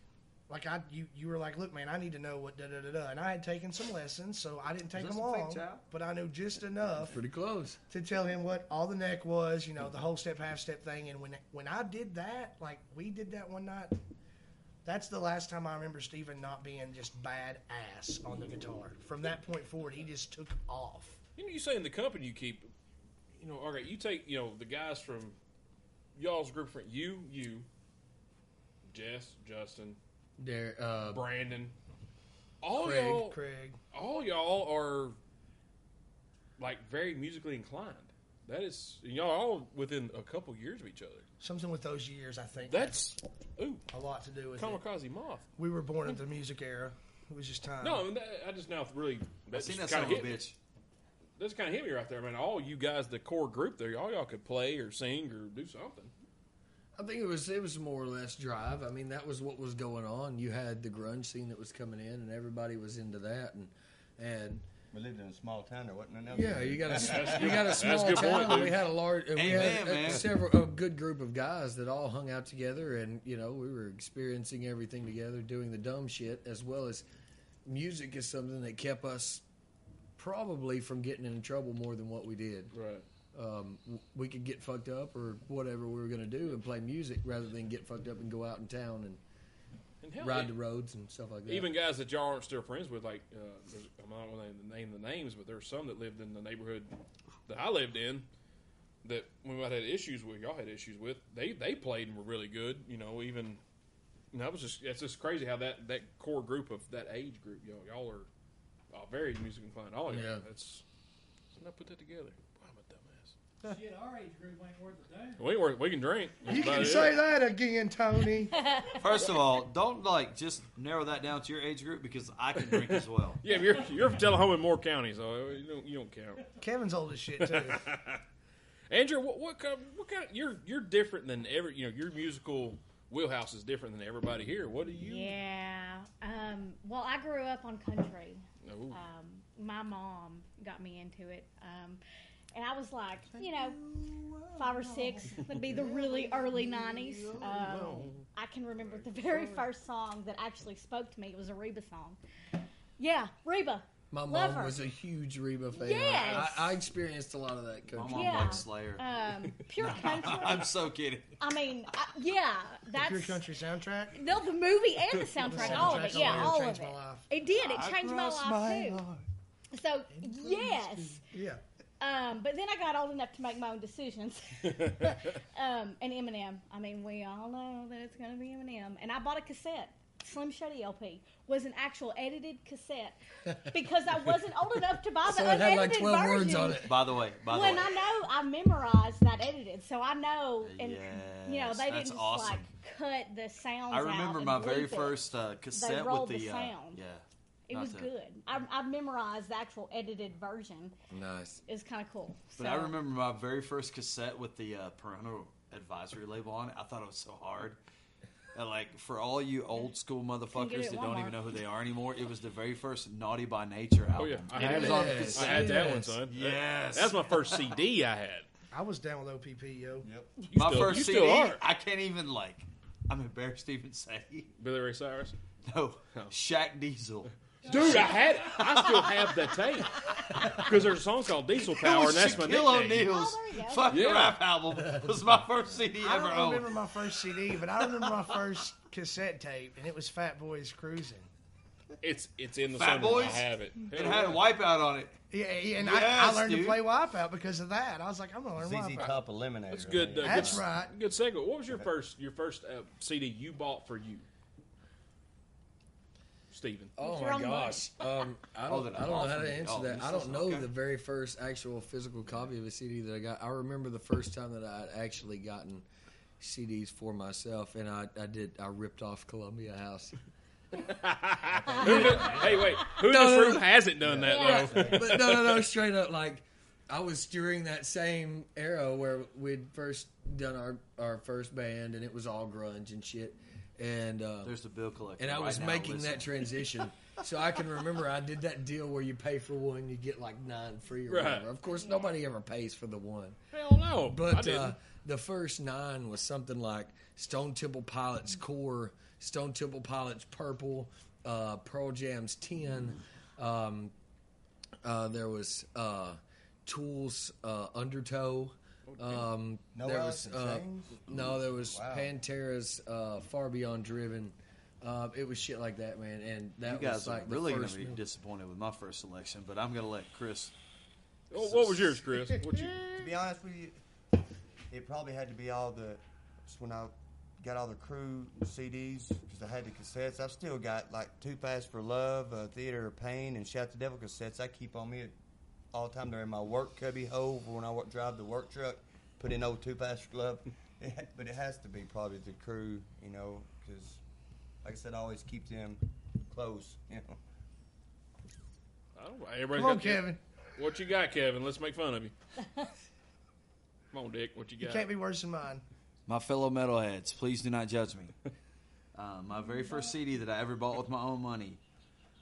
Like you were like, look, man, I need to know what da-da-da-da. And I had taken some lessons, so I didn't take them long, but I knew just enough Pretty close. to tell him what all the neck was, the whole step, half step thing. And when I did that, like we did that one night, that's the last time I remember Stephen not being just badass on the guitar. From that point forward, he just took off. You say in the company you keep, all right, you take, the guys from y'all's group, from you, Jess, Justin, Derek, Brandon, all Craig. all y'all are like very musically inclined. That is, y'all all within a couple years of each other. Something with those years, I think. That's had a lot to do with it. Kamikaze Moth. We were born in the music era. It was just time. No, I just now really. I seen that son of a bitch. That's kind of hit me right there. I mean, all you guys, the core group there, all y'all could play or sing or do something. I think it was more or less drive. I mean, that was what was going on. You had the grunge scene that was coming in, and everybody was into that. And we lived in a small town. There wasn't enough. yeah, you got a small good town. point, And we dude. had a large. And we had man. a good group of guys that all hung out together, and we were experiencing everything together, doing the dumb shit, as well as music is something that kept us probably from getting in trouble more than what we did. Right. We could get fucked up or whatever we were going to do and play music rather than get fucked up and go out in town and hell, ride the roads and stuff like that. Even guys that y'all aren't still friends with, like, I'm not going to name the names, but there were some that lived in the neighborhood that I lived in that we might have had issues with, y'all had issues with. They played and were really good, even. It's just crazy how that core group of that age group, y'all are very music inclined. All y'all. Yeah. That's I put that together. Boy, I'm a dumbass. Shit, our age group ain't worth a damn. We can drink. You can say that again, Tony. First of all, don't just narrow that down to your age group because I can drink as well. Yeah, you're from Tullahoma in Moore County, so you don't count. Kevin's old as shit too. Andrew, what kind of you're different than your musical wheelhouse is different than everybody here. What do you? Yeah. Well, I grew up on country. Oh. My mom got me into it. And I was like, 5 or 6. That'd be the really early 90s. I can remember the very first song that actually spoke to me. It was a Reba song. Yeah, Reba. My Love mom her. was a huge Reba fan. Yes. I experienced a lot of that My country. mom Yeah. liked Slayer. Pure country. I'm so kidding. I mean, that's Pure country soundtrack. no, the movie and the soundtrack, all of it. soundtrack Yeah, alone all changed of it. my life. It did. It changed my life too. So yes. Yeah. But then I got old enough to make my own decisions. And Eminem. I mean, we all know that it's going to be Eminem. And I bought a cassette. Slim Shady LP was an actual edited cassette because I wasn't old enough to buy the So it had like unedited 12 version. words on it. By the way, I know I memorized that edited, so I know, and Yes, they didn't that's just awesome. like cut the sounds. I remember out my and very bleep it. first cassette rolled with the the sound. yeah. It not was to- good. I memorized the actual edited version. Nice. It was kind of cool. But So, I remember my very first cassette with the parental advisory label on it. I thought it was so hard. And like for all you old school get motherfuckers it that at don't Walmart. even know who they are anymore, it was the very first Naughty by Nature album. Oh yeah, I And had it was it. on Yes. cassette. I had that one, Yes. son. Yes. That's my first CD I had. I was down with OPP, yo. Yep. My still- first you CD. still are. I can't even I'm embarrassed to even say. Billy Ray Cyrus. No, Shaq Diesel. Dude, I still have that tape because there's a song called Diesel It Power, was and that's my Shaquille nickname. O'Neal's Oh, there you go. fucking Yeah. rap album. Was my first CD I ever don't remember owned. my first CD, but I remember my first cassette tape, and it was Fat Boys Cruising. It's in the Fat song. Boys? I have it. It had a Wipeout on it. Yeah, and Yes, I learned dude. to play Wipeout because of that. I was like, I'm gonna learn ZZ Wipeout. Top Eliminator. That's good. That's good, right. Good segue. What was your first CD you bought for you, Steven? Oh It's your my own gosh! I don't then know how awesome. to answer Oh, that. this I don't is- know okay. the very first actual physical copy of a CD that I got. I remember the first time that I had actually gotten CDs for myself, and I ripped off Columbia House. Hey, wait. Who in No, this no, room no. hasn't done that Yeah. though? But no, straight up, like I was during that same era where we'd first done our first band, and it was all grunge and shit, and There's the bill collector. and I right was now, making listen. that transition. So I can remember I did that deal where you pay for one, you get like 9 free or Right. whatever. Of course, nobody ever pays for the one. Hell no. I But didn't. the first 9 was something like Stone Temple Pilots Core, Stone Temple Pilots Purple, Pearl Jam's 10. There was Tool's Undertow. No There Alice was in Chains? no, there was Wow. Pantera's Far Beyond Driven. It was shit like that, man, and that You guys was like are really the going first to be one. disappointed with my first selection, but I'm going to let Chris. What was yours, Chris? What you? To be honest with you, it probably had to be all the. Just when I got all the crew CDs because I had the cassettes. I've still got like Too Fast for Love, Theater of Pain, and Shout the Devil cassettes. I keep on me all the time. They're in my work cubby hole for when I drive the work truck. Put in old Too Fast for Love. But it has to be probably the crew, you know, because like I said, I always keep them close, you know. Everybody's Come on, got Kevin. What you got, Kevin? Let's make fun of you. Come on, Dick. What you got? You can't be worse than mine. My fellow metalheads, please do not judge me. My very first CD that I ever bought with my own money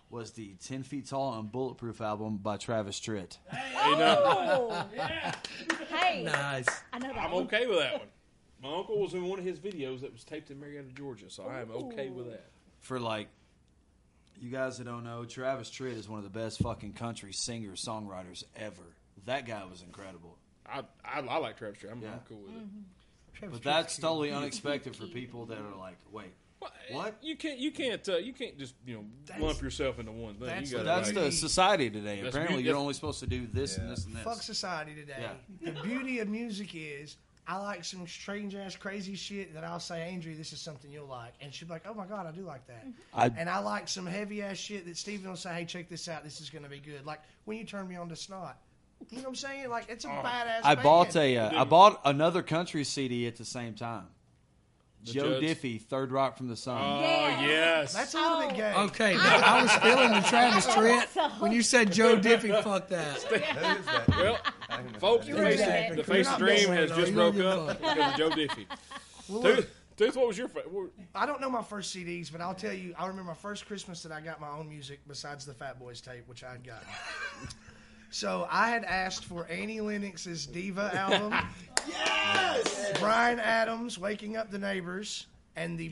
was the 10 Feet Tall and Bulletproof album by Travis Tritt. Hey, no, Oh, hey, Nice. I know that I'm one. okay with that one. My uncle was in one of his videos that was taped in Marietta, Georgia, so I am okay with that. For like, you guys that don't know, Travis Tritt is one of the best fucking country singers, songwriters ever. That guy was incredible. I like Travis Tritt. I'm cool with it. But that's totally unexpected for people that are like, wait, what? You can't just lump yourself into one thing. That's You gotta, That's like, the society today. That's Apparently, beauty- you're only supposed to do this and Yeah. this and this. Fuck society today. Yeah. The beauty of music is I like some strange ass crazy shit that I'll say, Andrew, this is something you'll like, and she'll be like, oh my god, I do like that. And I like some heavy ass shit that Steven will say, hey, check this out, this is gonna be good. Like when you turn me on to Snot, you know what I'm saying? Like it's a badass. I bought band. I bought another country CD at the same time. Joe Judds? Diffie, Third Rock from the Sun. Oh Yeah. yes. That's a little bit gay. Okay, but I was feeling the Travis Tritt when you said Joe Diffie. Fuck that. Who is that? Well, folks, You're exactly. the Face of the Dream has No, just you broke know up because of Joe Diffie. Well, look, Tooth, what was your favorite? I don't know my first CDs, but I'll tell you, I remember my first Christmas that I got my own music besides the Fat Boys tape, which I had gotten. So I had asked for Annie Lennox's Diva album. Yes! Bryan Adams, Waking Up the Neighbors, and the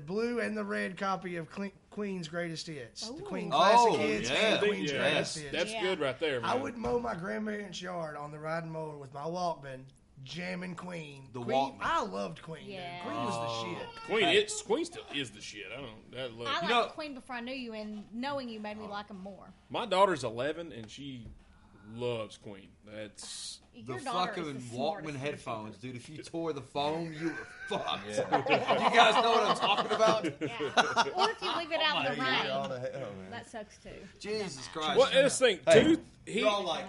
blue and the red copy of Queen's Greatest Hits. The Queen Classic Hits and Queen's Greatest Hits. That's good right there, man. I would mow my grandparents' yard on the riding mower with my Walkman, jamming Queen. The Queen, Walkman. I loved Queen. Yeah. Dude. Queen was the shit. Queen still is the shit. I liked Queen before I knew you, and knowing you made me like them more. My daughter's 11 and she loves Queen. That's The Your daughter fucking is the Walkman smartest headphones, dude. If you tore the foam, you were fucked. You guys know what I'm talking about? Yeah. Or if you leave it out in the Yeah, all rain, the hell, man. that sucks too. Jesus Christ. well. This thing, Hey, Tooth. You're all like,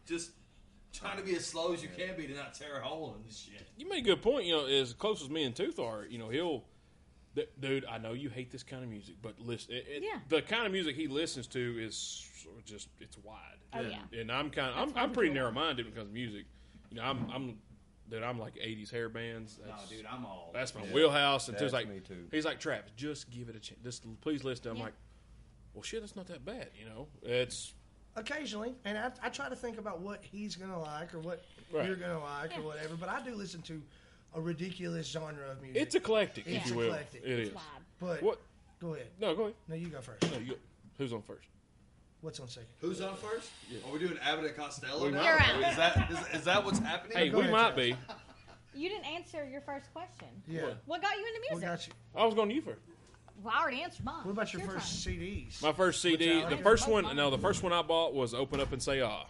just trying to be as slow as you can be to not tear a hole in this shit. You made a good point. As close as me and Tooth are, he'll. Dude, I know you hate this kind of music, but listen. Yeah. The kind of music he listens to is just it's wide. Oh, yeah. And I'm I'm pretty narrow minded when it comes to music. I'm like 80s hair bands. Dude, I'm all. That's my wheelhouse. And That's Tooth's like, me too. he's like, Travis, just give it a chance. Just please listen. I'm like, well, shit, it's not that bad. It's. Occasionally, and I try to think about what he's going to like or what Right. you're going to like or whatever, but I do listen to a ridiculous genre of music. It's eclectic, It's if you will. eclectic. It is. It's wide. But What? go ahead. No, go ahead. No, you go first. No, who's on first? What's on second? Who's on first? Are we doing Abbott and Costello We now? You're out. Is that what's happening? Hey, go we ahead, might Travis. be. You didn't answer your first question. Yeah. What got you into What music? got you? I was going to you first. Well, I already answered mine. What about your It's first turn. CDs? My first CD, Which the I- first one I bought was "Open Up and Say Ah."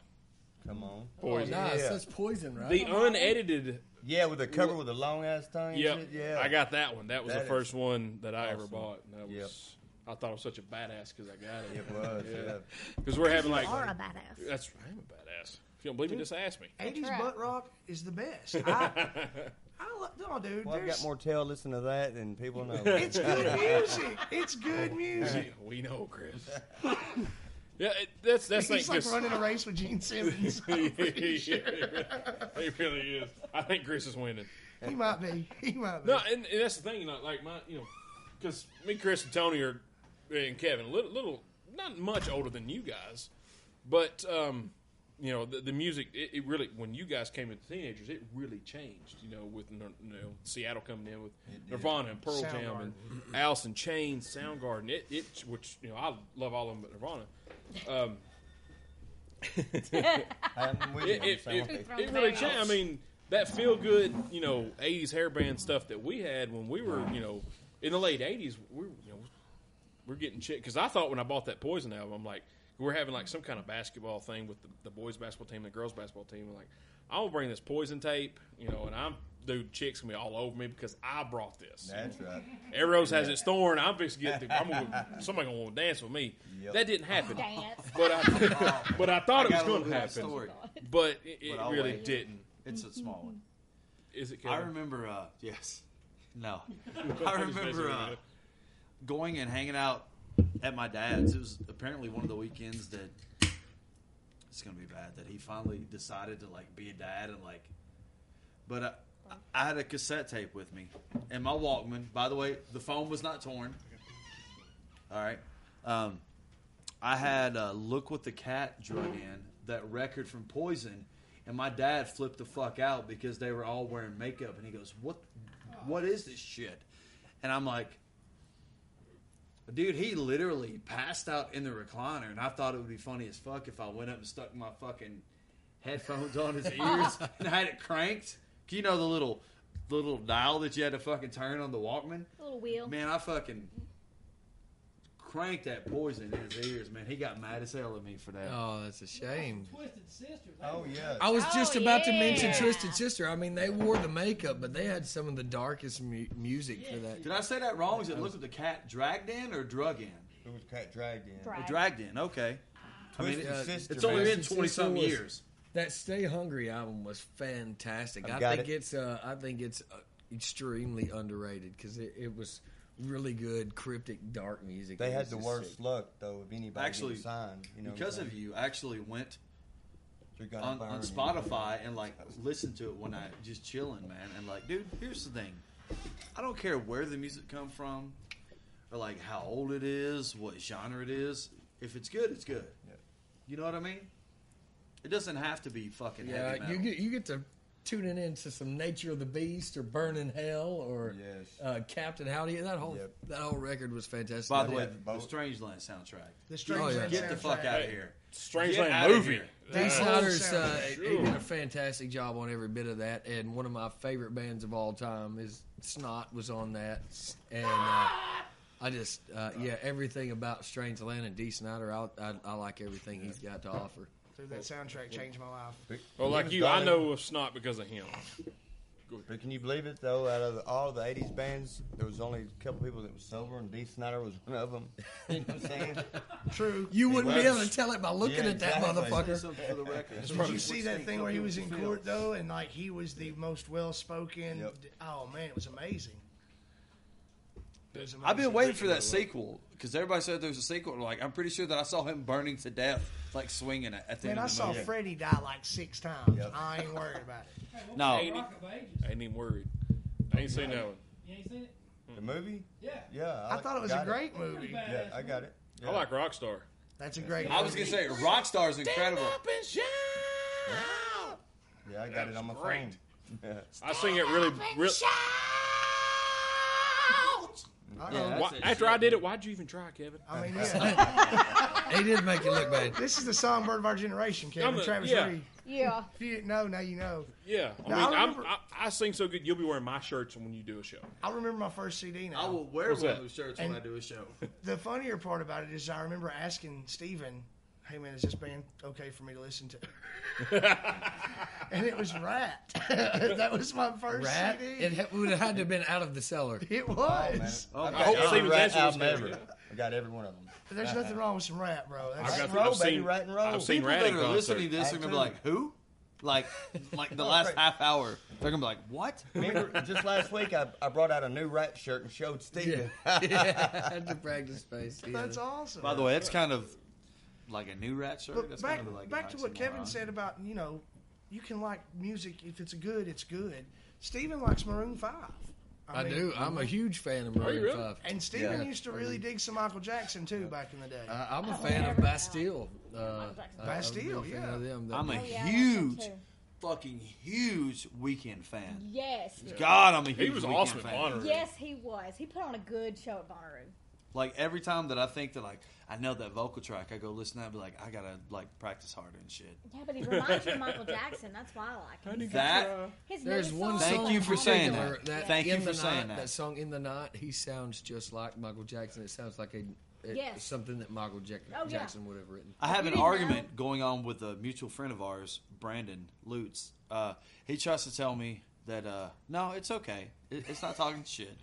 Come on. Poison. Nice. Yeah. That's poison, right? The unedited. Yeah, with the cover with the long ass tongue. and Yep. shit, yeah. I got that one. That was That the is first one that I ever awesome. bought. And that was. Yep. I thought I was such a badass because I got it. It was. Yeah. Because we're having like. You are a badass. That's. I am a badass. If you don't believe me, just ask me. 80s right. butt rock is the best. I no, dude. Well, I've there's- got more tail listen to that than people know. It's good music. It's good music. We know, Chris. Yeah, that's He's thing. like running a race with Gene Simmons. He really is. I think Chris is winning. He might be. He might be. No, and that's the thing, like because me, Chris, and Tony and Kevin, a little, not much older than you guys, but the music, it really, when you guys came into teenagers, it really changed. With Seattle coming in with Nirvana and Pearl Jam and Alice in Chains, Soundgarden, which I love all of them, but Nirvana. I'm with you on the same thing. It really changed. I mean, that feel good, 80s hair band stuff that we had when we were, in the late 80s, we're getting shit. Because I thought when I bought that Poison album, I'm like, we're having like some kind of basketball thing with the boys basketball team and the girls basketball team. I'm like, I'm going to bring this Poison tape, and I'm dude, chicks gonna be all over me because I brought this. That's right. Every rose has its thorn. I'm fixing to get. Somebody gonna want to dance with me. Yep. That didn't happen, Dance. but I thought it was got a going little to bit of happen. story. But it But I'll really wait. didn't. It's a small one. Is it? I Kevin? remember, yes. No. I remember going and hanging out at my dad's. It was apparently one of the weekends that it's going to be bad, that he finally decided to, like, be a dad and, like, but I had a cassette tape with me and my Walkman. By the way, the phone was not torn. All right. I had Look What the Cat Drug In, that record from Poison, and my dad flipped the fuck out because they were all wearing makeup, and he goes, what is this shit? And I'm like, dude, he literally passed out in the recliner, and I thought it would be funny as fuck if I went up and stuck my fucking headphones on his ears and had it cranked. You know the little dial that you had to fucking turn on the Walkman? A little wheel. Man, I fucking cranked that Poison in his ears, man. He got mad as hell at me for that. Oh, that's a shame. Twisted Sister. Oh yeah. I was just Oh, about to yeah. mention Twisted Sister. I mean, they wore the makeup, but they had some of the darkest music for that. Did I say that wrong? Is it Look What the Cat Dragged In or Drug In? It was cat dragged in. Drag. Or Dragged In, okay. I mean, Twisted Sister. it's only man. been 20-something was- years. That Stay Hungry album was fantastic. I've I got think it. I think it's extremely underrated because it was really good, cryptic, dark music. They It had was the just worst sick. luck though of anybody Actually, getting signed. You know, Because of you, I actually went They're gonna on burn you. Spotify and like listened to it one night, just chilling, man. And like, dude, here's the thing: I don't care where the music come from, or like how old it is, what genre it is. If it's good, it's good. Yeah. You know what I mean? It doesn't have to be fucking Yeah, heavy metal. you get to tuning into some Nature of the Beast or Burning Hell or Yes. Captain Howdy. That whole record was fantastic. By the way, Yeah, the both. Strangeland soundtrack. The Strange Oh, yeah. Land Get the fuck soundtrack. out of here. Strange Get Land outta movie. here. Dee That whole Snider's soundtrack. he did a fantastic job on every bit of that, and one of my favorite bands of all time is Snot was on that, and I just everything about Strange Land and Dee Snider, I like everything he's got to offer. Dude, that soundtrack changed my life. Well, like you, I know of Snot because of him. But can you believe it though? Out of all the '80s bands, there was only a couple people that was sober, and Dee Snider was one of them. You know what I'm saying? True. You wouldn't be able to tell it by looking Yeah, at that exactly. motherfucker. Something for the record. Did you see that thing where he was in court though, and like he was the most well-spoken? Yep. Oh man, it was amazing. It was I've been amazing. waiting for that sequel because everybody said there's a sequel. Like, I'm pretty sure that I saw him burning to death, like swinging at the Man, end I of the saw movie. Freddie die like 6 times. Yep. I ain't worried about it. Hey, what No. was Rock of Ages? I ain't even worried. I ain't seen that one. You ain't seen it? The movie? Yeah. Yeah. I thought it was a got great Pretty movie. badass Yeah, I got it. Yeah. I like Rockstar. That's a great. I was movie. gonna say Rockstar's incredible. Yeah, I got it on my great. phone. Yeah. I sing it really. Yeah, Why, after I did it, why'd you even try, Kevin? I mean, yeah. He did make it look bad. This is the songbird of our generation, Kevin. Travis yeah. Reed. Yeah. If you didn't know, now you know. Yeah, I No, mean, I remember- I sing so good. You'll be wearing my shirts when you do a show. I remember my first CD now. I will wear What's one that? of those shirts And- when I do a show. The funnier part about it is I remember asking Steven, hey man, is this band okay for me to listen to? And it was Rat. That was my first Rat. CD. It would have had to have been out of the cellar. It Oh, man. was. Oh, I've I got hope every Steven's Rat answer was album good. ever. I got every one of them. There's nothing wrong with some Rat, bro. That's I've Rat and got- roll, I've baby, seen- rat and roll. I've seen People Rat that in are concert. listening to this are gonna be like, who? Like the last half hour, they're gonna be like, what? Remember, just last week I brought out a new Rat shirt and showed Steven. Yeah, had to practice space. Yeah. That's awesome. By the way, that's kind of like a new Rat shirt. But That's back, kind of like back to what oxymoron. Kevin said about, you can like music. If it's good, it's good. Steven likes Maroon 5. I mean, do. I'm a huge fan of you Maroon really? 5. And Steven Yeah. used to really dig some Michael Jackson, too, back in the day. I'm a fan of Bastille. Bastille, I'm a big fan yeah. of them. I'm a Oh, yeah, I like them huge, too. fucking huge Weekend fan. Yes. God, I'm a huge He was Weeknd awesome at fan. Bonnaroo. Yes, he was. He put on a good show at Bonnaroo. Like every time that I think that like I know that vocal track, I go listen to that and be like, I gotta like practice harder and shit. Yeah, but he reminds you of Michael Jackson. That's why I like him. That His There's new one song, Thank song you for in saying particular that. Thank you In for the saying Night, that. song In the Night, he sounds just like Michael Jackson. It sounds like Yes. something that Michael Oh, yeah. Jackson would have written. I have You an didn't argument know? going on with a mutual friend of ours, Brandon Lutz. He tries to tell me that no, it's okay. It's not talking shit.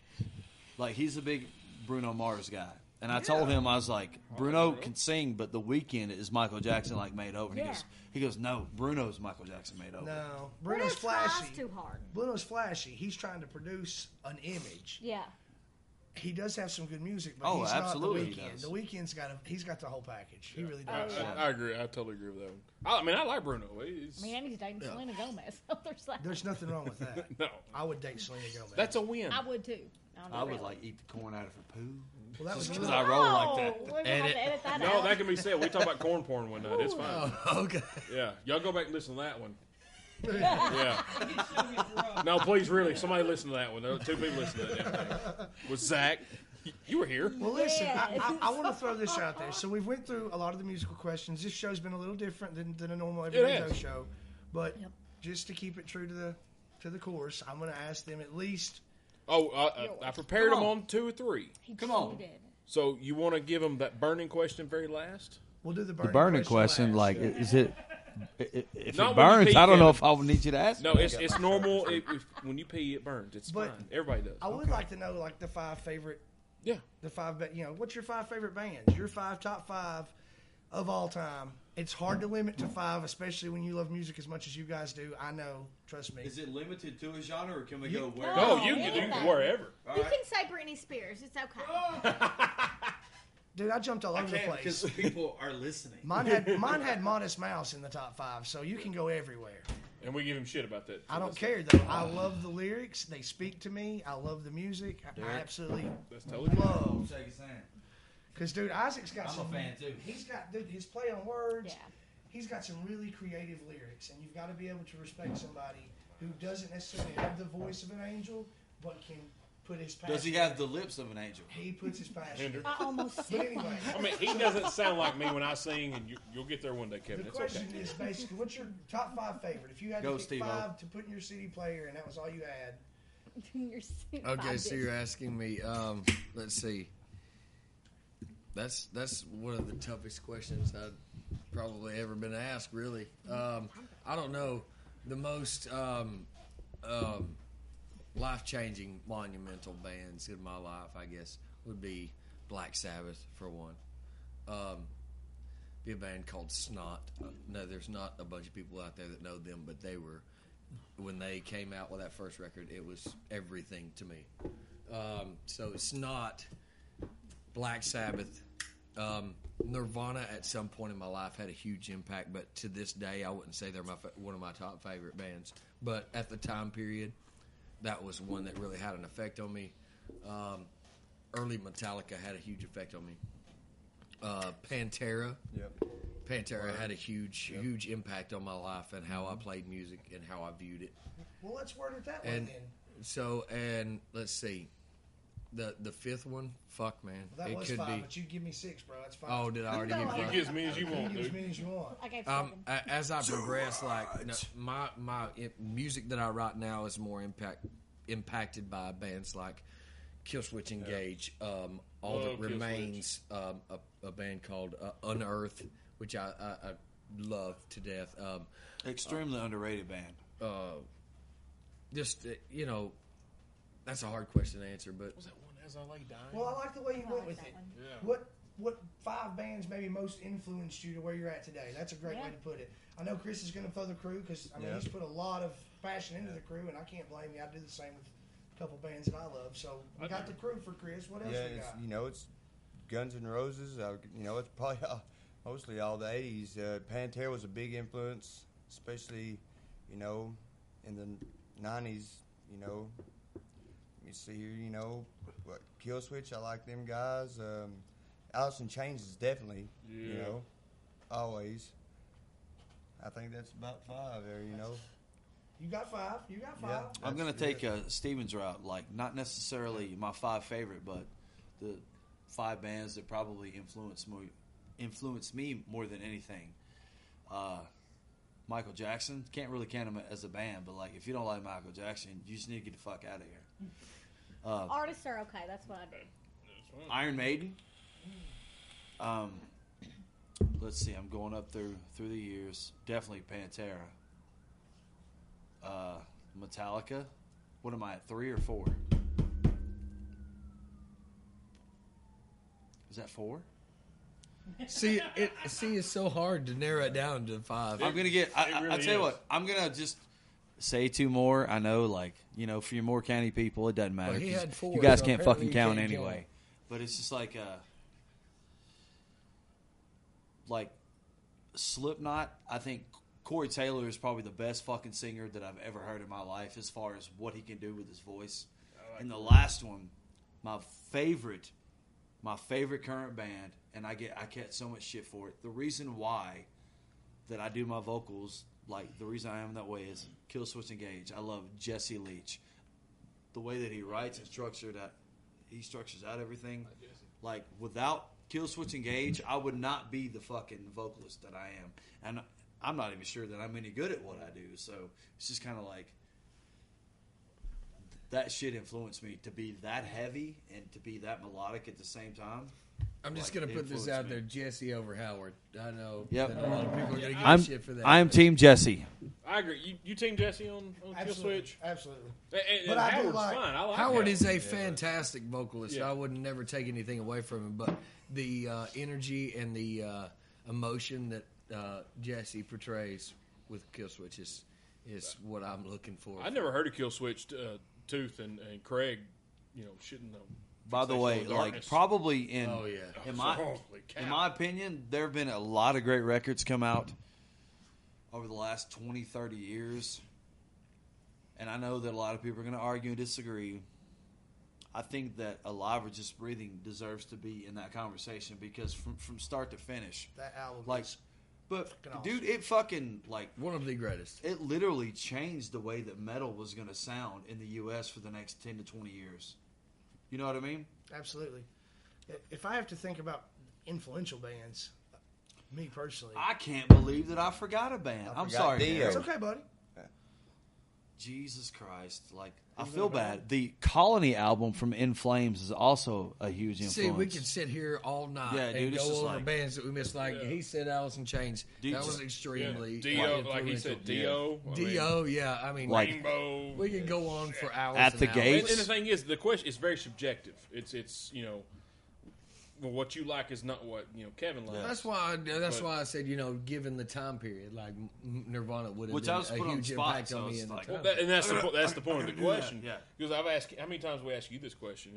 Like, he's a big Bruno Mars guy. And I told him, I was like, Bruno can sing, but The Weeknd is Michael Jackson, like, made over. And he goes, no, Bruno's Michael Jackson made over. No, Bruno Bruno's flashy. tries too hard. Bruno's flashy. He's trying to produce an image. Yeah. He does have some good music, but Oh, he's absolutely not The he Weeknd. does. The Weeknd's he's got the whole package. He really I, does. I agree. I totally agree with that one. I mean, I like Bruno. He's, I mean, and he's dating Selena Gomez. So there's that. There's nothing wrong with that. no, I would date Selena Gomez. that's a win. I would too. I would, like, eat the corn out of her poo. well, that was Because good. I roll like that. We're gonna have to edit that No, out. that can be said. We talk about corn porn one night. It's fine. Oh, okay. Yeah, y'all go back and listen to that one. Yeah. No, please, really, somebody listen to that one. There were 2 people listen to that damn thing. Was Zach? You were here. Well, listen, Yes. I want to throw this out there. So we've went through a lot of the musical questions. This show's been a little different than a normal Everyday has. Joe show, but just to keep it true to the course, I'm going to ask them at least. Oh, I prepared Come them on. on 2 or 3. Come on. Did. So you want to give them that burning question very last? We'll do the The burning, burning question, last. like, is it... If Not it when you burns, pee, I don't know Kevin. if I would need you to ask. No, me. it's normal. If when you pee, it burns. It's But fine. Everybody does. I would like to know, like, the 5 favorite. Yeah. The 5, what's your 5 favorite bands? Your top 5 of all time. It's hard to limit to 5, especially when you love music as much as you guys do. I know, trust me. Is it limited to a genre, or can we You- go wherever? No, Oh, you can do anything. wherever. You can say Britney Spears. It's okay. Dude, I jumped all over the can't place. because people are listening. Mine had Modest Mouse in the top 5, so you can go everywhere. And we give him shit about that. I don't care though. I love the lyrics; they speak to me. I love the music. I absolutely That's totally cool. love. Shake his hand. Because dude, Isaac's got I'm a some. fan, too. He's got his play on words. Yeah. He's got some really creative lyrics, and you've got to be able to respect somebody who doesn't necessarily have the voice of an angel, but can put his passion. Does he have the lips of an angel? He puts his passion. Hinder. I almost But anyway, I mean, he doesn't sound like me when I sing, and you'll get there one day, the Kevin. It's question okay. is basically, what's your top 5 favorite? If you had Go, to pick Steve-O. 5 to put in your CD player, and that was all you had, You're super Okay, so obvious. you're asking me. Let's see. That's one of the toughest questions I've probably ever been asked. Really, I don't know. The most life-changing, monumental bands in my life, I guess, would be Black Sabbath for one. Be a band called Snot. No, there's not a bunch of people out there that know them, but they were. When they came out with that first record, it was everything to me. So Snot, Black Sabbath, Nirvana at some point in my life had a huge impact, but to this day I wouldn't say they're one of my top favorite bands. But at the time period, that was one that really had an effect on me. Early Metallica had a huge effect on me. Pantera. Yep. Pantera had a huge impact on my life and how I played music and how I viewed it. well, let's word it that way And then. so, and let's see, the 5th one, fuck man, Well, that it was could 5, be. but you give me 6, bro. That's fine. Oh, did I already give No, You five? get as many as you you want, give as dude. many as you want. I gave 7. As I progress, my music that I write now is more impacted by bands like Killswitch Engage, All Love That Remains, a band called Unearth, which I love to death. Extremely underrated band. Just that's a hard question to answer, but Was that one as I lay dying? Well, I like the way you I went like with that it. one. What 5 bands maybe most influenced you to where you're at today? That's a great Yeah. way to put it. I know Chris is going to throw the crew because Yeah. he's put a lot of passion into the crew, and I can't blame you. I do the same with a couple bands that I love. So we got the crew for Chris. What else Yeah, we it's, got? it's Guns N' Roses. It's probably mostly all the '80s. Pantera was a big influence, especially in the '90s. You see here, what Killswitch. I like them guys. Alice in Chains is definitely, Yeah. always. I think that's about 5 there. You got 5. You got 5. Yeah. I'm going to That's take Steven's route, like not necessarily my 5 favorite, but the 5 bands that probably influenced me more than anything. Michael Jackson, can't really count him as a band, but like if you don't like Michael Jackson, you just need to get the fuck out of here. Artists are okay. That's what I do. Iron Maiden. Let's see. I'm going up through the years. Definitely Pantera. Metallica. What am I at, 3 or 4? Is that 4? See, it's so hard to narrow it down to 5. I'm gonna get. I really tell you is. what. I'm gonna just say 2 more. I know, like, you know, for your Moore County people, it doesn't matter. Well, he 'cause had 4, you guys so can't apparently fucking you count can't anyway. count. But it's just like Slipknot. I think Corey Taylor is probably the best fucking singer that I've ever heard in my life, as far as what he can do with his voice. And the last one, my favorite current band, and I get so much shit for it. The reason why that I do my vocals, like the reason I am that way, is Kill Switch Engage. I love Jesse Leach. The way that he writes and structures out everything. Like, without Kill Switch Engage, I would not be the fucking vocalist that I am. And I'm not even sure that I'm any good at what I do. So it's just kind of like, that shit influenced me to be that heavy and to be that melodic at the same time. I'm just Like, going to put this influenced out me. there, Jesse over Howard. I know Yep. that a lot of people are going to give I'm shit for that. I'm Team Jesse. I agree. You team Jesse on Kill Absolutely. Switch? Absolutely. And But I do Howard's like- fine. I like Howard is a fantastic vocalist. Yeah. I would never take anything away from him, but the energy and the emotion that Jesse portrays with Kill Switch is what I'm looking for. I never heard of Kill Switch, Tooth, and Craig, you know, shitting the. By the way, like, probably in Oh, yeah. in my Holy cow. in my opinion, there have been a lot of great records come out over the last 20, 30 years. And I know that a lot of people are going to argue and disagree. I think that Alive or Just Breathing deserves to be in that conversation, because from start to finish, That album. like, is but fucking dude, awesome. it fucking, like, One of the greatest. it literally changed the way that metal was going to sound in the U.S. for the next 10 to 20 years. You know what I mean? Absolutely. If I have to think about influential bands, me personally, I can't believe that I forgot a band. I'm forgot sorry, Dio. it's Derek. okay, buddy. Jesus Christ. Like, I feel bad. The Colony album from In Flames is also a huge influence. See, we could sit here all night Yeah, dude, and it's go just over like- bands that we missed. Like he said, Alice in Chains. Dude, that was just- extremely Dio, like he influential. said, Dio. I mean, Dio, yeah. I mean, Like- Rainbow. we could go on for hours. At and the hours. gates. And the thing is, the question is very subjective. It's you know, well, what you like is not what Kevin likes. That's why I said, given the time period, like Nirvana would have Which been I was a put on the huge spot, impact so on me it's in the like- time. And that's the point of the do that, question. yeah. Because I've asked how many times we ask you this question,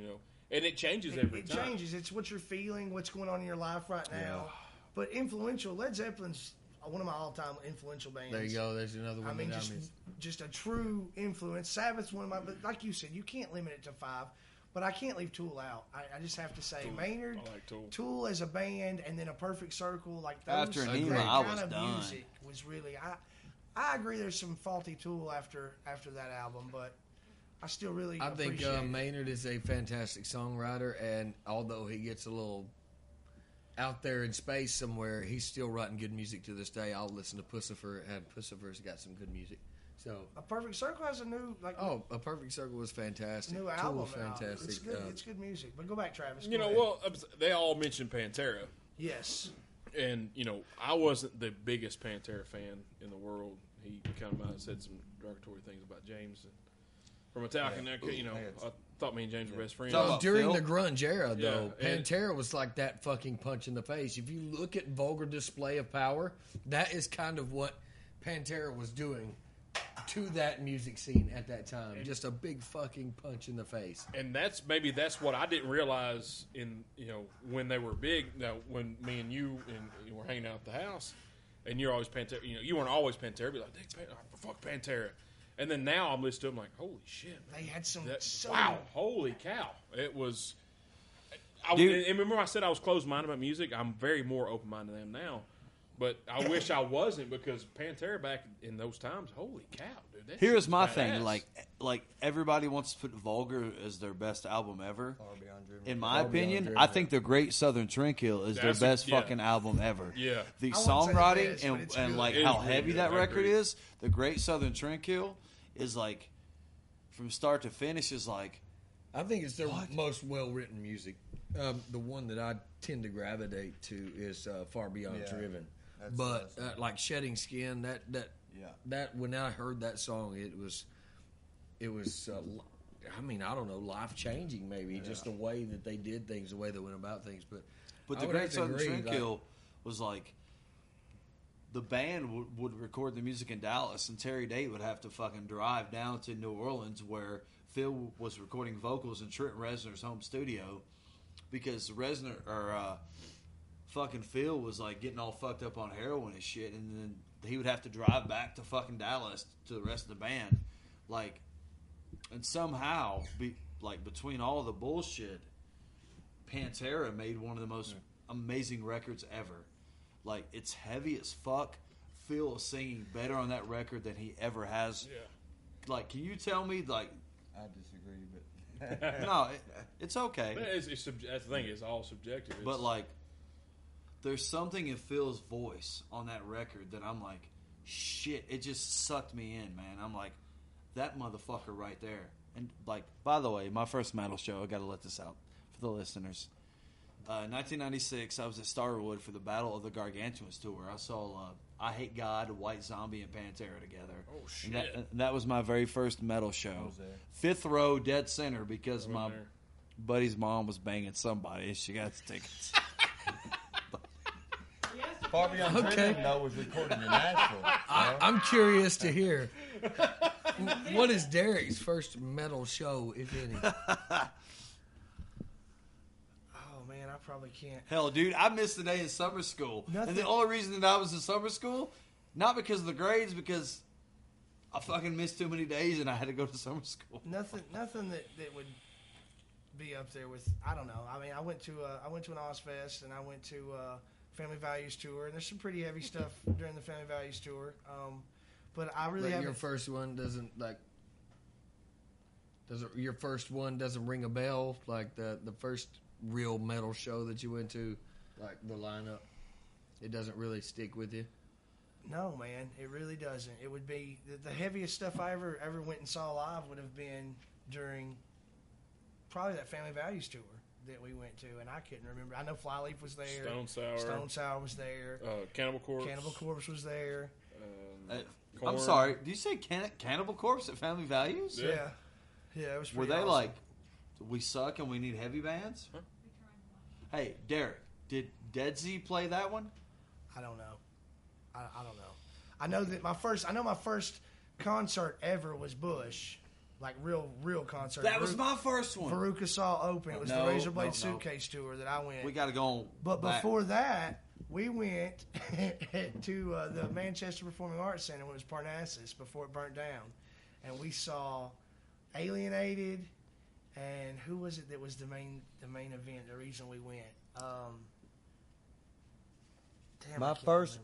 and it changes every It time. changes. It's what you're feeling, what's going on in your life right now. But influential, Led Zeppelin's one of my all-time influential bands. There you go. There's another one. I mean, that just a true influence. Sabbath's one of my, but like you said, you can't limit it to 5. But I can't leave Tool out. I just have to say, Tool. Maynard, I like Tool. Tool as a band, and then a Perfect Circle, like those After that Nima, kind I was of done. music was really. I agree. There's some faulty Tool after that album, but I still really I think appreciate it. Maynard is a fantastic songwriter, and although he gets a little out there in space somewhere, he's still writing good music to this day. I'll listen to Pussifer, and Pussifer's got some good music. So, A Perfect Circle has a new A Perfect Circle was fantastic. new Tool album was out. fantastic. It's good. It's good music. But go back, Travis. You Go know, ahead. well, they all mentioned Pantera, Yes. and I wasn't the biggest Pantera fan in the world. He kind of might have said some derogatory things about James from Metallica. And I thought me and James were best friends. Talk Well, about during Phil? the grunge era, though, Yeah, and- Pantera was like that fucking punch in the face. If you look at Vulgar Display of Power, that is kind of what Pantera was doing to that music scene at that time. Just a big fucking punch in the face. And that's what I didn't realize in when they were big. Now, when me and you were hanging out at the house, and you're always Pantera. You weren't always Pantera. Be like, fuck Pantera. And then now I'm listening to them like, holy shit. They had some. Wow, holy cow! It was. Dude. And remember, I said I was closed-minded about music. I'm very more open-minded than I am now. But I wish I wasn't, because Pantera back in those times, holy cow, dude! That Here's shit my was thing. badass. Like everybody wants to put Vulgar as their best album ever. Far Beyond Dreaming. In my Far Beyond opinion, Dreaming. I think The Great Southern Trendkill is their That's best yeah. fucking album ever. Yeah. The I wouldn't say the songwriting best, but it's and good. like It is how really heavy good. that I record agree. is, The Great Southern Trendkill is like, from start to finish, is like, I think it's their most well-written music. The one that I tend to gravitate to is Far Beyond Yeah. Driven. That's But awesome. like Shedding Skin, that Yeah. that when I heard that song, it was it was. I mean, I don't know, life changing maybe, just the way that they did things, the way they went about things. But the Great Southern Trendkill was like the band would record the music in Dallas, and Terry Date would have to fucking drive down to New Orleans where Phil was recording vocals in Trent Reznor's home studio because Reznor or fucking Phil was like getting all fucked up on heroin and shit, and then he would have to drive back to fucking Dallas to the rest of the band, like. And somehow, between all of the bullshit, Pantera made one of the most amazing records ever. Like, it's heavy as fuck. Phil is singing better on that record than he ever has. Yeah. Like, can you tell me, like... I disagree, but... No, it's okay. That's the thing. It's all subjective. But, like, there's something in Phil's voice on that record that I'm like, shit, it just sucked me in, man. I'm like... That motherfucker right there. And, like, by the way, my first metal show, I got to let this out for the listeners. 1996, I was at Starwood for the Battle of the Gargantuans tour. I saw I Hate God, White Zombie, and Pantera together. Oh, shit. And that was my very first metal show. Fifth row, dead center, because my buddy's mom was banging somebody, and she got the tickets. Far Beyond Driven, though, was recorded in Nashville. I'm curious to hear. What is Derek's first metal show, if any? Oh man, I probably can't. Hell, dude, I missed the day in summer school. Nothing. And the only reason that I was in summer school, not because of the grades, because I fucking missed too many days and I had to go to summer school. Nothing that would be up there with. I don't know. I mean, I went to an Ozfest and I went to Family Values tour, and there's some pretty heavy stuff during the Family Values tour. But I really haven't. Your first one doesn't your first one doesn't ring a bell, like the first real metal show that you went to, like the lineup. It doesn't really stick with you. No, man, it really doesn't. It would be the heaviest stuff I ever went and saw live would have been during probably that Family Values tour that we went to, and I couldn't remember. I know Flyleaf was there. Stone Sour was there. Cannibal Corpse. Cannibal Corpse was there. I'm sorry. Do you say Cannibal Corpse at Family Values? Yeah, it was. Were Pretty they awesome. like, we suck and we need heavy bands? Huh? Hey, Derek, did Dead Z play that one? I don't know. I don't know. I know that my first concert ever was Bush, like real concert. That was my first one. Veruca saw open. It was the No, Razorblade no. Suitcase tour that I went. We got to go on. But back. before that, we went to the Manchester Performing Arts Center when it was Parnassus before it burnt down, and we saw Alienated, and who was it that was the main event? The reason we went. My first,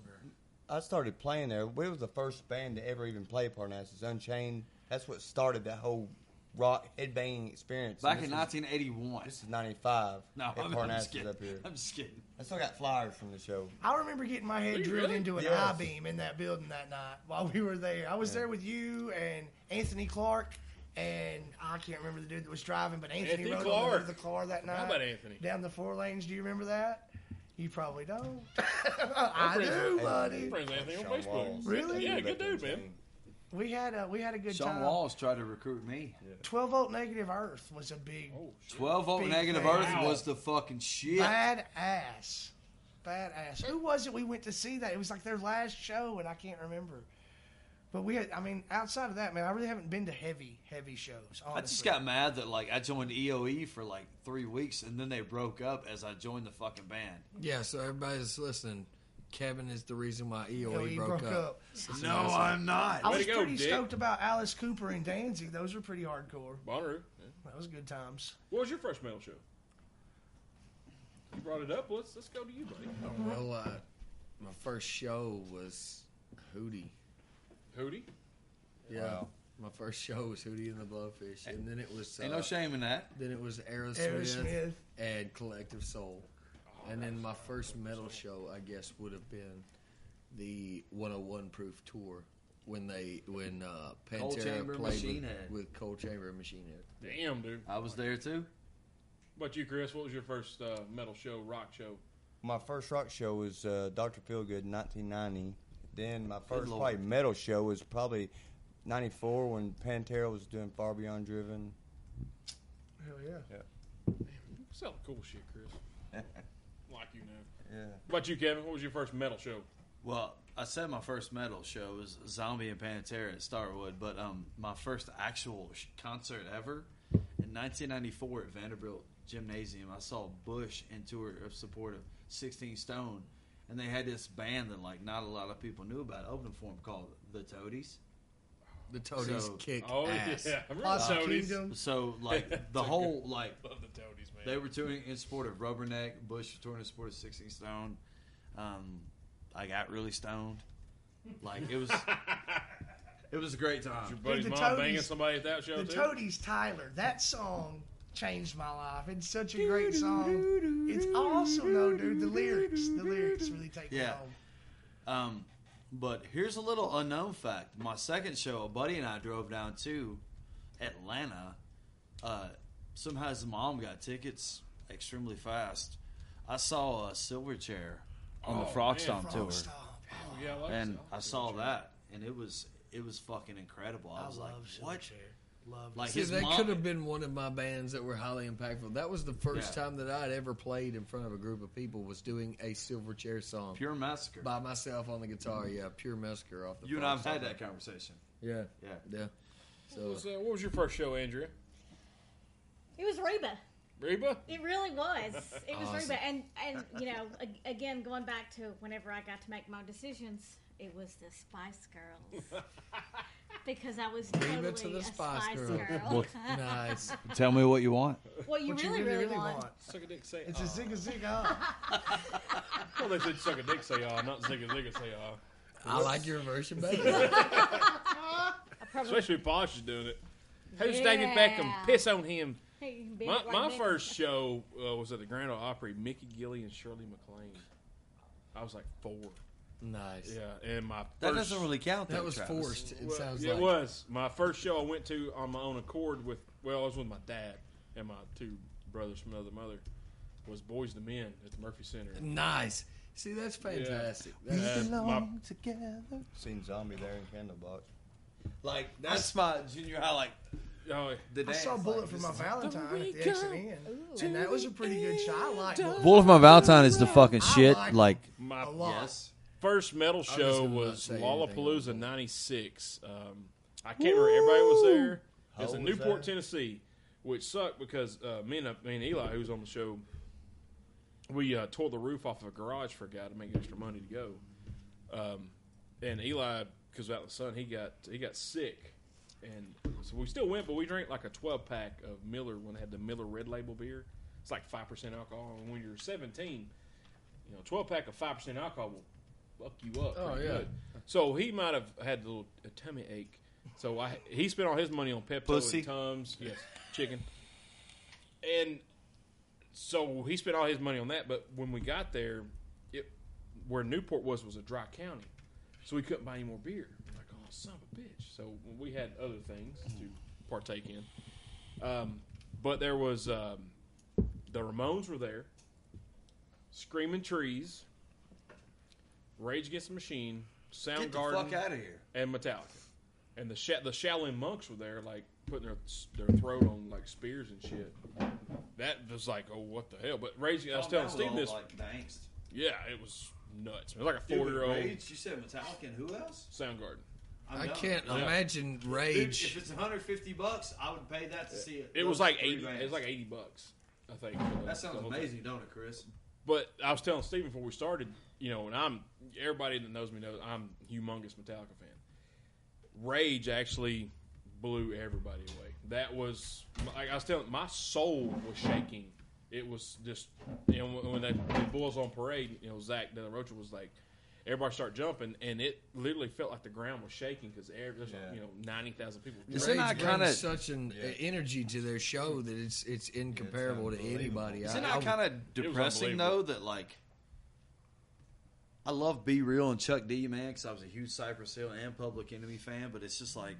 I started playing there. We was the first band to ever even play Parnassus. Unchained. That's what started that whole rock headbanging experience. Back in 1981. This is 95. No, at I'm just Parnassus kidding. up here. I'm just kidding. I still got flyers from the show. I remember getting my head Did you drilled really? into an Yes. I-beam in that building that night while we were there. I was there with you and Anthony Clark, and I can't remember the dude that was driving, but Anthony rode on the hood of the car that night. How about Anthony? Down the 4 lanes. Do you remember that? You probably don't. I do, buddy. Friends Anthony on Sean Facebook. Walls. Really? Yeah, good dude, man. We had a good Sean time. Walls tried to recruit me. 12 volt negative Earth was a big, 12 volt Big negative fan. Earth Wow. was the fucking shit. badass. Who was it we went to see that? It was like their last show, and I can't remember. But we had, I mean, outside of that, man, I really haven't been to heavy shows. Honestly. I just got mad that like I joined EOE for like 3 weeks and then they broke up as I joined the fucking band. Yeah, so everybody's listening. Kevin is the reason why EOE He broke up. No, I'm not. I Way was to go, pretty Dick. stoked about Alice Cooper and Danzig. Those were pretty hardcore. Bonnaroo. Yeah. That was good times. What was your first metal show? You brought it up. Let's go to you, buddy. Well, my first show was Hootie. Hootie. Yeah, Wow. my first show was Hootie and the Blowfish, and then it was Ain't no shame in that. Then it was Aerosmith. and Collective Soul, and then my first metal show, I guess, would have been the 101 Proof tour when Cold Pantera Chamber played Machine Head. with Cold Chamber and Machine Head. Damn, dude. I was there too. What about you, Chris? What was your first metal show, rock show? My first rock show was Dr. Feelgood in 1990. Then my first Lord. probably metal show was probably '94 when Pantera was doing Far Beyond Driven. Hell yeah. Yeah. Selling cool shit, Chris. Like you know. Yeah. What about you, Kevin? What was your first metal show? Well, I said my first metal show was Zombie and Pantera at Starwood, but my first actual concert ever in 1994 at Vanderbilt Gymnasium, I saw Bush in tour of support of 16 Stone, and they had this band that like not a lot of people knew about opening for them called the Toadies. The Toadies So- kick Oh ass. yeah, I remember Possum Toadies. Kingdom. So like the whole like Love the Toadies, man. they were touring in support of Rubberneck. Bush was touring in support of 16 Stone. I got really stoned. Like it was a great Your time. buddy's Dude, the mom banging Toadies- somebody at that show The too. Toadies, Tyler. That song changed my life. It's such a great song. It's awesome though, dude. The lyrics really take me Yeah. home. But here's a little unknown fact. My second show, a buddy and I drove down to Atlanta. Somehow his mom got tickets extremely fast. I saw a Silverchair on the Frog man, Stomp tour, Frog Stomp. Oh, yeah, I like and that. I saw that, and it was fucking incredible. I was like, what? Love Like See, his that mom could have been one of my bands that were highly impactful. That was the first Yeah. time that I'd ever played in front of a group of people, was doing a Silverchair song Pure Massacre. by myself on the guitar. Yeah, Pure Massacre off the You and I have Frog had Stomp. that conversation. Yeah, Yeah. yeah. So What was your first show, Andrea? It was Reba. Reba? It really was. It was Awesome. Reba. And you know, again, going back to whenever I got to make my decisions, it was the Spice Girls. Because I was Reba totally to the a Spice Spice Girl. Girl. nice. Tell me what you want. What you What really want. Suck a dick, say It's a ah. zig ah. Well, they said suck a dick, say ah, not zig a say ah. I like your version better. I probably, Especially if Posh is doing it. Who's David Beckham? Yeah. Piss on him. Hey, bend My, it like my Nick. first show was at the Grand Ole Opry. Mickey Gilley and Shirley MacLaine. I was like 4. Nice. Yeah, and my That first, doesn't really count. That though, was Travis. forced. It well, sounds it like. was my first show I went to on my own accord with. Well, I was with my dad and my 2 brothers from another mother. Was Boys to Men at the Murphy Center. Nice. See, that's fantastic. Yeah. That's, My- together. Seen Zombie there in Candlebox. Like that's my junior high. Like Oh, the I dance, saw Bullet like, for this My is- Valentine at the exit in, and that was a pretty good shot. I like Bullet. Bullet for My Valentine is the fucking I shit. like Like my a lot. yes. first metal show gonna not was say anything Lollapalooza on that. '96. I can't remember. Everybody was there. It was How in old was Newport, that? Tennessee, which sucked because me and Eli, who was on the show, we tore the roof off of a garage for a guy to make extra money to go. And Eli, because out in the sun, he got sick, and so we still went, but we drank like a 12-pack of Miller when they had the Miller Red Label beer. It's like 5% alcohol, and when you're 17, 12-pack of 5% alcohol will fuck you up. Oh, pretty yeah. good. So he might have had a tummy ache. So he spent all his money on Pepto Pussy. and Tums, yes, chicken, and so he spent all his money on that. But when we got there, where Newport was a dry county, so we couldn't buy any more beer. We're like, oh, son of a bitch! So we had other things to partake in. But there was the Ramones were there, Screaming Trees, Rage Against the Machine, Get the Soundgarden, fuck out of here. and Metallica. And the Shaolin monks were there, like putting their throat on like spears and shit. That was like, oh, what the hell? But Rage, I was telling Steve this. Like the angst. Yeah, it was nuts. It was like a Dude, 4-year-old Rage, you said Metallica and who else? Soundgarden. I know. can't Yeah. imagine Dude, Rage. if it's $150, I would pay that to see it. It was those like 3 $80. bands. It was like $80, I think. That sounds amazing, don't it, Chris? But I was telling Steve before we started, and everybody that knows me knows I'm a humongous Metallica fan. Rage actually blew everybody away. That was, like I was telling, my soul was shaking. It was just, when the Bulls on parade, Zach De La Rocha was like, everybody started jumping, and it literally felt like the ground was shaking because there's 90,000 people. Isn't Rage that brings kinda- such an energy to their show that it's incomparable to anybody. Isn't I- that kind of depressing, unbelievable. though, that, like, I love Be Real and Chuck D, man, because I was a huge Cypress Hill and Public Enemy fan, but it's just like,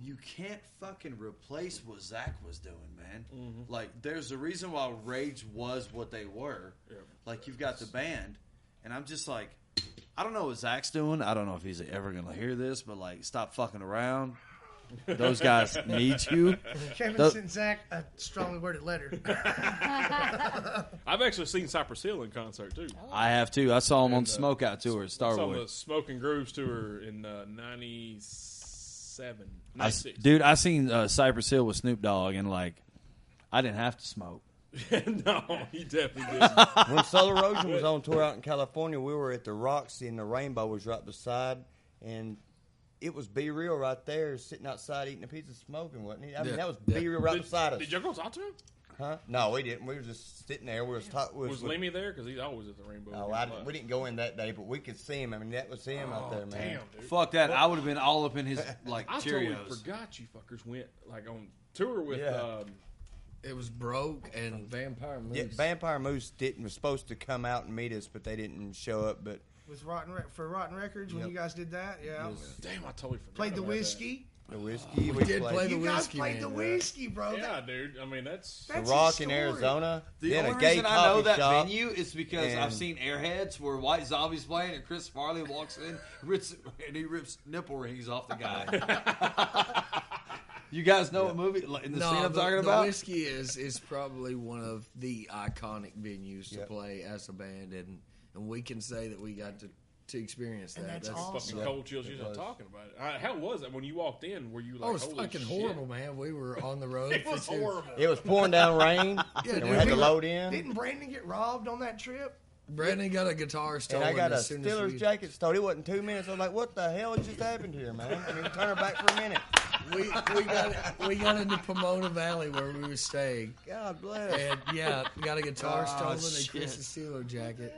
you can't fucking replace what Zach was doing, man. Mm-hmm. Like, there's a reason why Rage was what they were. Yeah. Like, you've got the band, and I'm just like, I don't know what Zach's doing. I don't know if he's ever going to hear this, but, like, stop fucking around. Those guys need you. Kevin sent Zach a strongly worded letter. I've actually seen Cypress Hill in concert, too. I have, too. I saw him on And, Smoke Out Tour at I saw Starwood. the Smoke and Grooves tour in 97, 96. Dude, I seen Cypress Hill with Snoop Dogg, and, like, I didn't have to smoke. No, he definitely didn't. When Soul Erosion was on tour out in California, we were at the Roxy, and the Rainbow was right beside, and it was Be Real right there, sitting outside eating a pizza, smoking, wasn't he? I mean, that was Be Real right beside us. Did y'all go talk to him? Huh? No, we didn't. We were just sitting there. We was Was Lemmy there? Because he's always at the Rainbow. No, we didn't go in that day, but we could see him. I mean, that was him out there, man. Damn, dude. Fuck that. I would have been all up in his, like, I Cheerios. totally forgot you fuckers went like on tour with. Yeah. It was Broke and Vampire Moose. Yeah, Vampire Moose was supposed to come out and meet us, but they didn't show up. But With Rotten Records when you guys did that, yeah. Damn, I totally forgot. Played the about whiskey. the whiskey, We did play the You guys whiskey, played man. the whiskey, bro. That. Yeah, dude. I mean, that's the That's Rock his in story. Arizona. The then only a gay reason I know coffee that shop. venue is because and- I've seen Airheads where White Zombie's playing and Chris Farley walks in and he rips nipple rings off the guy. You guys know what movie in the scene I'm talking about? The whiskey is probably one of the iconic venues to Yep. play as a band, and we can say that we got to experience that. And that's fucking awesome. cold chills. You're just talking about it. How was that when you walked in? Were you like, Oh, it was holy fucking shit? horrible, man. We were on the road. It was horrible. It was pouring down rain, Yeah, and dude, we had we to were- load in. Didn't Brandon get robbed on that trip? Brandon got a guitar And stolen I got a as soon as Steelers we, jacket stolen. It wasn't 2 minutes. I was like, "What the hell just happened here, man?" I mean, turn her back for a minute. we got into Pomona Valley where we were staying, God bless. and yeah, got a guitar stolen and shit. Chris's Steeler jacket.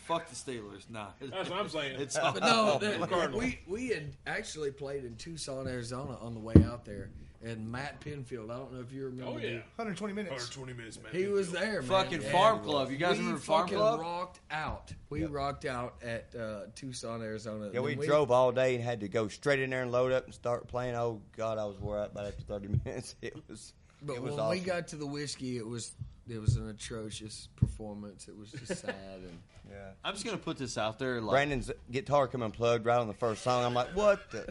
Fuck the Steelers. Nah. That's what I'm saying. It's But no, Cardinals. we had actually played in Tucson, Arizona on the way out there, and Matt Penfield. I don't know if you remember. Oh yeah. 120 minutes. 120 minutes, man. He was there, man. fucking Yeah. Farm Club. You guys We remember Farm fucking Club? rocked out. We rocked out at Tucson, Arizona. Yeah, we And drove all day and had to go straight in there and load up and start playing. Oh God, I was wore out by after 30 minutes. It was. But it was when awesome. we got to the whiskey, it was an atrocious performance. It was just sad. And Yeah. I'm just gonna put this out there. Like, Brandon's guitar come unplugged right on the first song. I'm like, what the?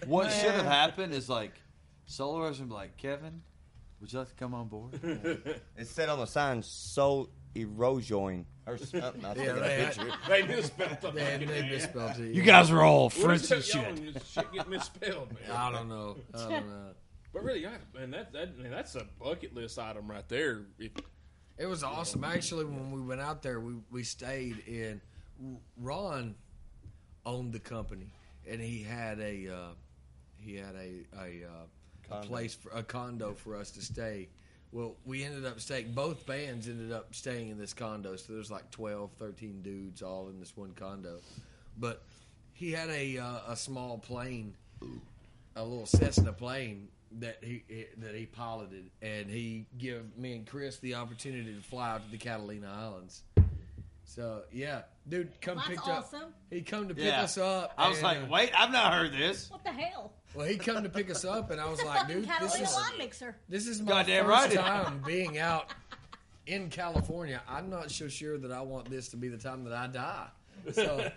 what Man. should have happened is like, Soloists would be like, Kevin, would you like to come on board? It said on the sign, Soul Erosion or something. I took a they- picture. They misspelled the they fucking misspelled it. You guys are all What French is and that, shit. y'all, shit get misspelled, man. I don't know. But really, man, that's a bucket list item right there. It was awesome. Actually, when we went out there, we stayed in. Ron owned the company, and he had a place for a condo for us to stay. Well, we ended up staying. Both bands ended up staying in this condo. So there's like 12, 13 dudes all in this one condo. But he had a small plane, a little Cessna plane that he piloted, and he gave me and Chris the opportunity to fly out to the Catalina Islands. So yeah, dude, That's picked awesome. up. He come to pick Yeah. us up. I was and, like, wait, I've not heard this. What the hell? well, he come to pick us up, and I was It's a like, fucking dude, Catalina wine mixer. this is my Goddamn first right. time being out in California. I'm not so sure that I want this to be the time that I die. So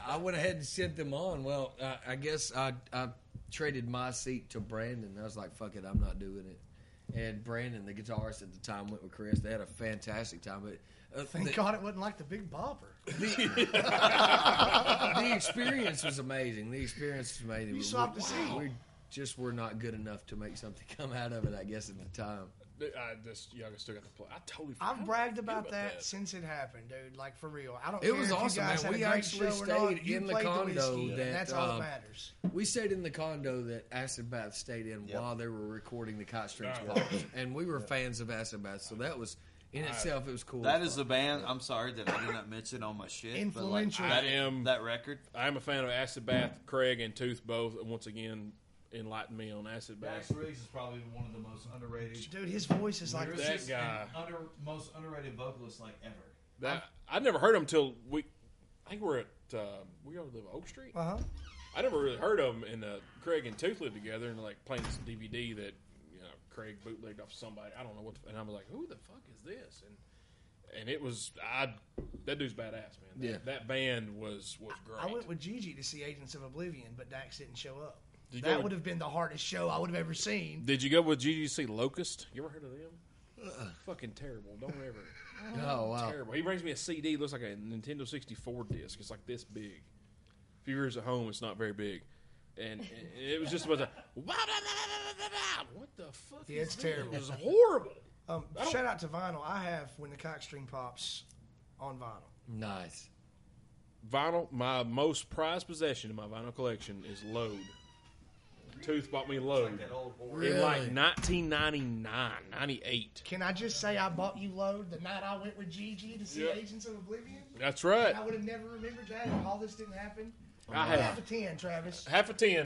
I went ahead and sent them on. Well, I guess I traded my seat to Brandon. I was like, fuck it, I'm not doing it. And Brandon, the guitarist at the time, went with Chris. They had a fantastic time. But Thank God it wasn't like the Big Bopper. the experience was amazing. The experience was amazing. You swapped the seat. We just were not good enough to make something come out of it, I guess, at the time. Y'all still got to play. I totally. forgot I've bragged about that. that since it happened, dude. Like for real. I don't. It care was if awesome, you guys man. had We a great actually show or not. stayed You in the played condo whiskey, that, and that's all that matters. We stayed in the condo that Acid Bath stayed in while they were recording the Kite Strings Oh. Pops. And we were fans of Acid Bath, so that was, in itself, it was cool. That is the band. I'm sorry that I did not mention on my shit. Influential. But like, I am- that record. I am a fan of Acid Bath, Craig, and Tooth both. And once again, enlighten me on Acid Bath. Riggs is probably one of the most underrated. Dude, his voice is like That guy. most underrated vocalist like ever. I never heard him until I think we're at we over live Oak Street. Uh huh. I never really heard of him, and Craig and Tooth lived together, and like playing this DVD that Craig bootlegged off somebody. I don't know what, and I was like, "Who the fuck is this?" And and it was that dude's badass, man. Yeah. That band was great. I went with Gigi to see Agents of Oblivion, but Dax didn't show up. Did you go That with- would have been the hardest show I would have ever seen. Did you go with GGC Locust? You ever heard of them? Fucking terrible. Don't ever. Oh wow. Terrible. He brings me a CD. Looks like a Nintendo 64 disc. It's like this big. If you're at home, it's not very big. And it was just about to. What the fuck? Yeah, is it's this? terrible. It was horrible. Shout out to vinyl. I have When the Cock String Pops on vinyl. Nice. Vinyl. My most prized possession in my vinyl collection is Load. Tooth bought me Load in like 1999, 98. Can I just say I bought you Load the night I went with Gigi to see Yep. Agents of Oblivion? That's right. And I would have never remembered that if all this didn't happen. I Half have a 10, Travis. half a 10,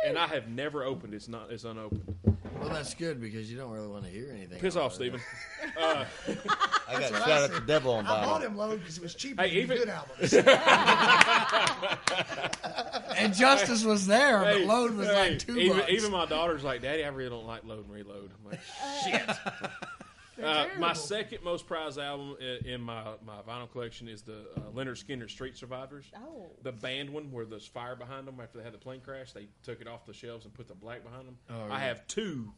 and I have never opened. It's unopened. Well, that's good because you don't really want to hear anything. Piss about off, it. Steven. I got what shout I out said. to Devil on I bought vinyl. him Load because it was cheaper Hey, than even- good albums. And Justice was there, but Hey, Load was hey, like $2. even my daughter's like, Daddy, I really don't like Load and Reload. I'm like, shit. My terrible. second most prized album in my vinyl collection is the Leonard Skinner Street Survivors. Oh. The band one where there's fire behind them after they had the plane crash. They took it off the shelves and put the black behind them. Oh, I yeah. have two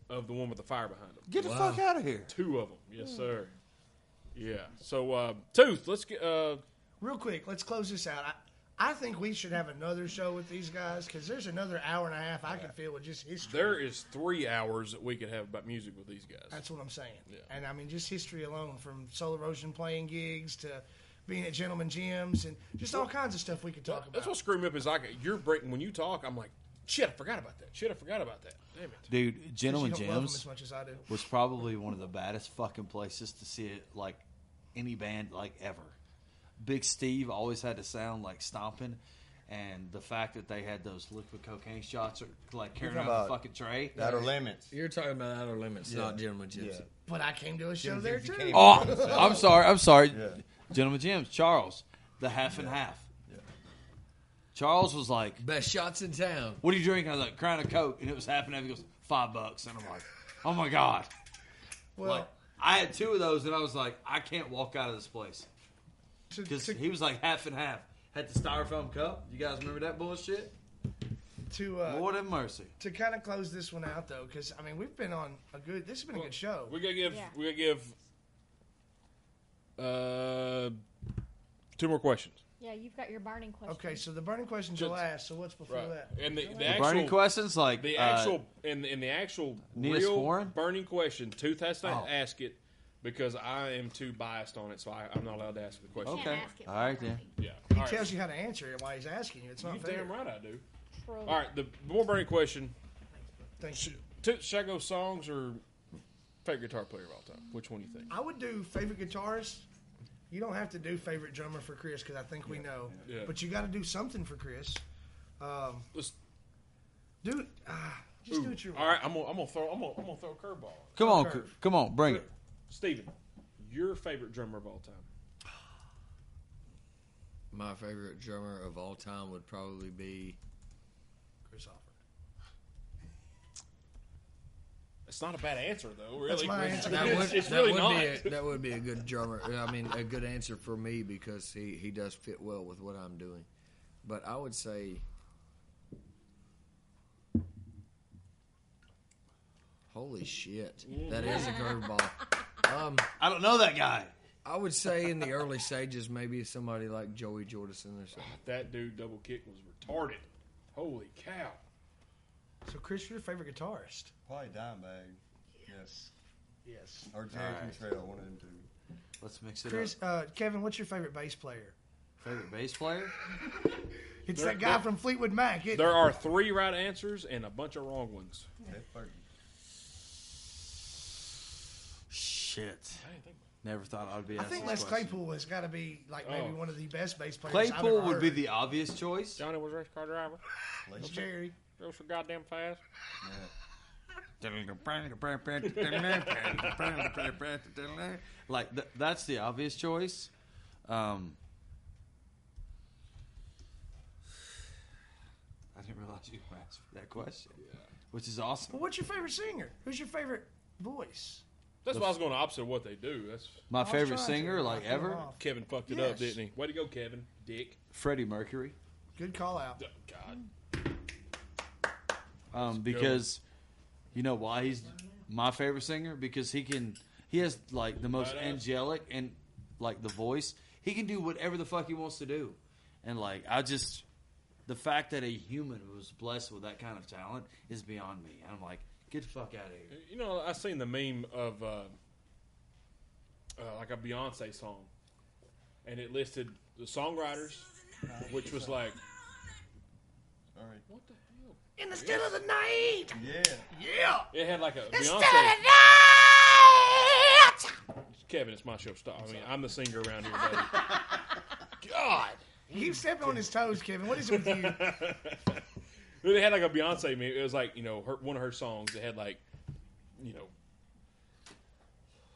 of the one with the fire behind them. Get the Wow. fuck out of here. Two of them. Yes, sir. Yeah. So, Tooth, let's get... Real quick, let's close this out. I think we should have another show with these guys because there's another hour and a half I can feel with just history. there is 3 hours that we could have about music with these guys. That's what I'm saying. Yeah. And I mean, just history alone, from Soul Erosion playing gigs to being at Gentleman Gyms and just all kinds of stuff we could talk about. That's what screwed me up is you're breaking when you talk. I'm like, shit, I forgot about that. Shit, I forgot about that. Damn it. Dude, 'Cause Gentleman you don't love them as Gems much as I do. was probably one of the baddest fucking places to see it, like any band like ever. Big Steve always had to sound like stomping, and the fact that they had those liquid cocaine shots or like carrying talking around the about fucking tray. Outer Limits. You're talking about Outer Limits, not Gentleman Gypsy. Yeah. But I came to a show Jim there Gypsy too. came. Oh, I'm sorry. Yeah. Gentleman Gems, Charles, the half and half. Yeah. Charles was like, Best shots in town. "What are you drinking?" I was like, "Crown of Coke," and it was half and half. He goes, $5, and I'm like, "Oh my god!" Well, Like, I had 2 of those, and I was like, "I can't walk out of this place." Because he was like half and half. Had the styrofoam cup. You guys remember that bullshit? Lord have mercy. to kind of close this one out though, because I mean we've been on a good. This has been a good show. We gotta give. Yeah. We gotta give. 2 more questions. Yeah, you've got your burning question. Okay, so the burning questions are last. So what's before that? And the The actual burning questions, like the actual in the actual Nina real Sporen? burning question, Tooth has to Oh. ask it because I am too biased on it, so I'm not allowed to ask the question. Can't Okay. ask it All right, without then. me. Yeah. He All right. tells you how to answer it while he's asking you. It's not You fair. damn right I do. True. All right, the more burning question: Thank you. Should I go songs or favorite guitar player of all time? Which one do you think? I would do favorite guitarist. You don't have to do favorite drummer for Chris because I think we know. Yeah. But you got to do something for Chris. Let's, Just do it your way. all right, I'm gonna throw a curveball. come on, Okay. come on, bring it. Steven, your favorite drummer of all time? My favorite drummer of all time would probably be Chris Hoffer. It's not a bad answer though. Really, That's my answer. It's really not. that would be a good drummer. I mean, a good answer for me because he does fit well with what I'm doing. But I would say, holy shit, that is a curveball. I don't know that guy. I would say in the early stages, maybe somebody like Joey Jordison or something. That dude double kick was retarded. Holy cow! So Chris, your favorite guitarist? Probably Dimebag. Yes. Yes. Or Jerry Cantrell, one of them 2. Let's mix it Chris, up. Kevin, what's your favorite bass player? Favorite bass player? It's that guy from Fleetwood Mac. There are 3 right answers and a bunch of wrong ones. Shit. Never thought I would be I asked think this Les question. Claypool has got to be like maybe Oh. one of the best bass players I've Claypool ever would be heard. the obvious choice. Johnny was a race car driver. It's Jerry. Go so goddamn fast. Like that's the obvious choice. I didn't realize you were asking that question, which is awesome. Well, what's your favorite singer? Who's your favorite voice? That's why I was going opposite of what they do. That's My favorite trying singer, to. like I threw him ever, off. Kevin fucked it Yes. up, didn't he? Way to go, Kevin. Dick. Freddie Mercury. Good call out. God. Because you know why he's my favorite singer? Because he has like the most Badass. angelic and like the voice. He can do whatever the fuck he wants to do. And like the fact that a human was blessed with that kind of talent is beyond me. I'm like, get the fuck out of here. You know, I seen the meme of like a Beyonce song, and it listed the songwriters, which was like, Sorry. what the hell? In the still of the night. Yeah. It had like a Still of Beyonce. the night. Kevin, it's my show. Stop. I mean, I'm the singer around here, buddy. God. You keep stepping on his toes, Kevin. What is it with you? They had like a Beyonce meme. It was like, one of her songs. It had like,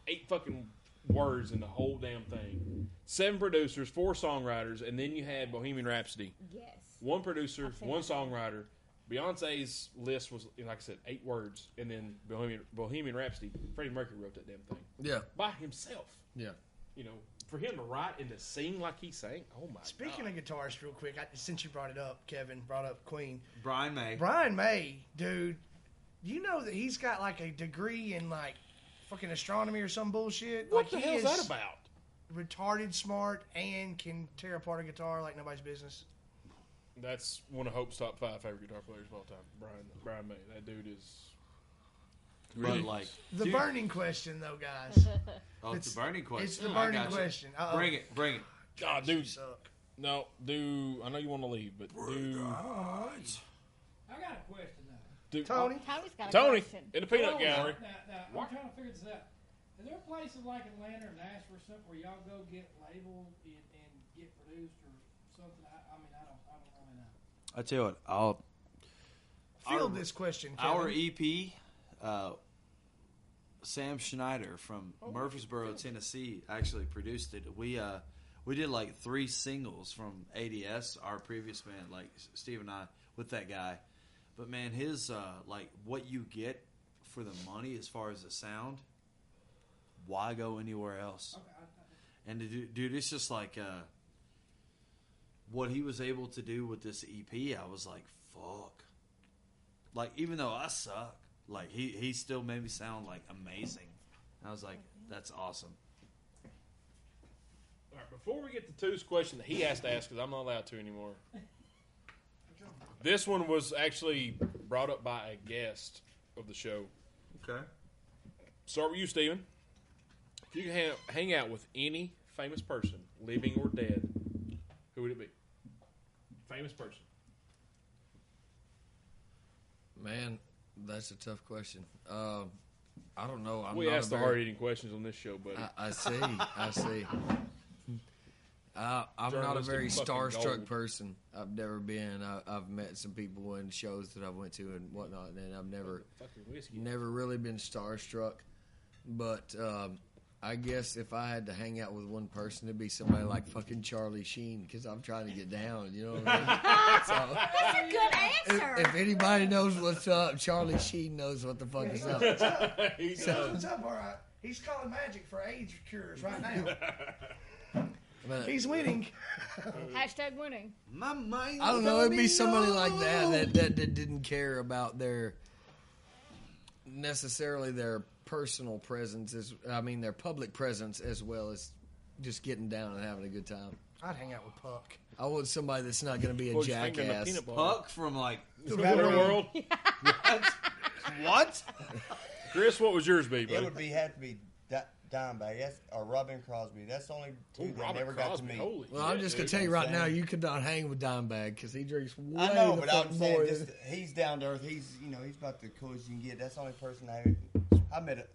8 fucking words in the whole damn thing. 7 producers, 4 songwriters, and then you had Bohemian Rhapsody. Yes. 1 producer, I've seen 1 that. songwriter. Beyonce's list was, like I said, 8 words, and then Bohemian Rhapsody. Freddie Mercury wrote that damn thing Yeah. by himself. Yeah. For him to write and to sing like he sang. Oh my Speaking God. of guitarists, real quick, since you brought it up, Kevin brought up Queen. Brian May. Brian May, dude, you know that he's got like a degree in like fucking astronomy or some bullshit? What Like, the he hell is is that about? retarded smart and can tear apart a guitar like nobody's business. That's one of Hope's top 5 favorite guitar players of all time. Brian May. That dude is. But like The dude, burning question, though, guys. it's the burning question. It's the I burning got you. question. Uh-oh. Bring it. God, You dude. suck. No, I know you want to leave, but I got a question now. Tony? Tony's got a Tony, question. in the peanut Now, gallery. I'm trying to figure this out. Is there places like Atlanta or Nashville or something where y'all go get labeled and get produced or something? I don't really know. I tell you what, I'll Field this question, Kevin. our EP. Sam Schneider from Murfreesboro, Tennessee, actually produced it. We did like 3 singles from ADS, our previous band, like Steve and I, with that guy. But man, his like what you get for the money as far as the sound, why go anywhere else? And dude, it's just like what he was able to do with this EP. I was like, fuck. Like even though I suck. Like, he still made me sound, like, amazing. I was like, that's awesome. All right, before we get to Two's question that he has to ask, because I'm not allowed to anymore. This one was actually brought up by a guest of the show. Okay. Start with you, Steven. If you could hang out with any famous person, living or dead, who would it be? Famous person. Man, that's a tough question. I don't know. I'm We not ask the hard-hitting questions on this show, buddy. I see. I'm not a Journalistic very fucking starstruck gold. person. I've never been. I've met some people in shows that I went to and whatnot, and I've Fucking whiskey. never really been starstruck. But I guess if I had to hang out with one person, it'd be somebody like fucking Charlie Sheen, because I'm trying to get down. You know what I mean? So, That's a good answer. if anybody knows what's up, Charlie Sheen knows what the fuck is up. He What's does. up, all right? He's calling magic for AIDS cures right now. But He's winning. Hashtag winning. My mind. I don't know. It'd be somebody like that didn't care about their necessarily their personal presence, their public presence, as well as just getting down and having a good time. I'd hang out with Puck. I want somebody that's not going to be a Put your finger in the jackass. peanut butter. Puck from like Real world. what? Chris, what would yours be, It buddy? would have to be Dimebag or Robin Crosby. That's the only 2 Ooh, that I Robert never got to Crosby. meet. Holy Well, I'm shit, just going dude. to tell you right now, saying. you could not hang with Dimebag because he drinks way I know, the but fuck I'm more saying than... he's down to earth. He's about the coolest you can get. That's the only person I met.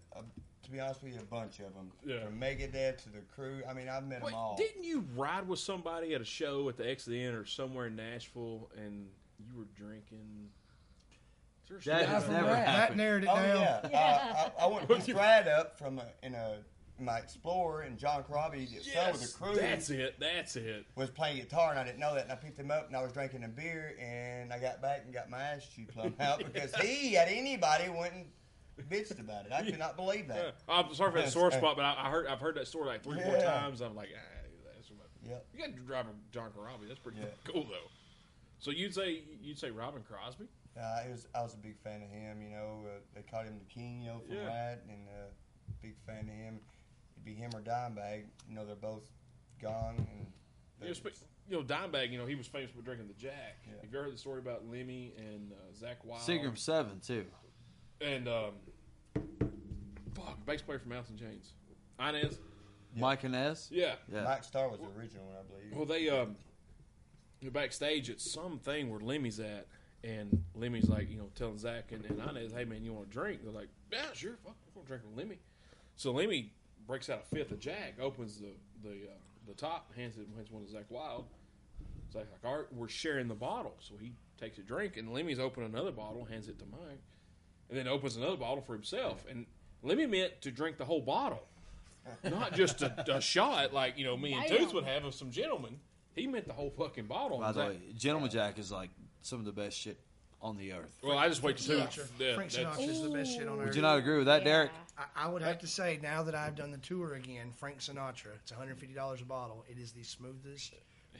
To be honest with you, a bunch of them. Yeah. From Megadeth to the Crew. I mean, I've met Wait, them all. didn't you ride with somebody at a show at the X of the Inn or somewhere in Nashville and you were drinking? Is there a That story has about never that? That happened. narrowed it Oh down. yeah, I went with Strad up from my Explorer, and John Crosby, the son with Yes, the Crew, that's it. That's it. was playing guitar, and I didn't know that. And I picked him up, and I was drinking a beer, and I got back and got my ass chewed plumb out because he, at anybody, went and bitched about it. I could not believe that. I'm sorry for that sore spot, but I've heard that story like 3 or 4 times. I'm like, that's what. Yep. You got to drive a John Corabi. That's pretty cool though. So you'd say Robin Crosby? I was a big fan of him. They called him the King, from Rat, and big fan of him. It'd be him or Dimebag. They're both gone. And Dimebag. He was famous for drinking the Jack. Yeah. Have you ever heard the story about Lemmy and Zach Wild? Seagram 7 too. And bass player from Mountain Chains, Inez. Mike Inez. Yeah. Mike Starr was the original one, I believe. Well, they backstage at something where Lemmy's at, and Lemmy's like, telling Zach and Inez, "Hey man, you want a drink?" They're like, "Yeah, sure, fuck, I'm gonna drink with Lemmy." So Lemmy breaks out a fifth of Jack, opens the top, hands one to Zach Wild. Zach's like, "All right, we're sharing the bottle." So he takes a drink, and Lemmy's opening another bottle, hands it to Mike, and then opens another bottle for himself. And Lemmy meant to drink the whole bottle, not just a shot like me and Toots would have of some gentlemen. He meant the whole fucking bottle. By the way, Gentleman Jack is like some of the best shit on the earth. Well, I just wait to Toots. Frank Sinatra's the best shit on earth. Would you not agree with that, Derek? I would have to say, now that I've done the tour again, Frank Sinatra, it's $150 a bottle. It is the smoothest,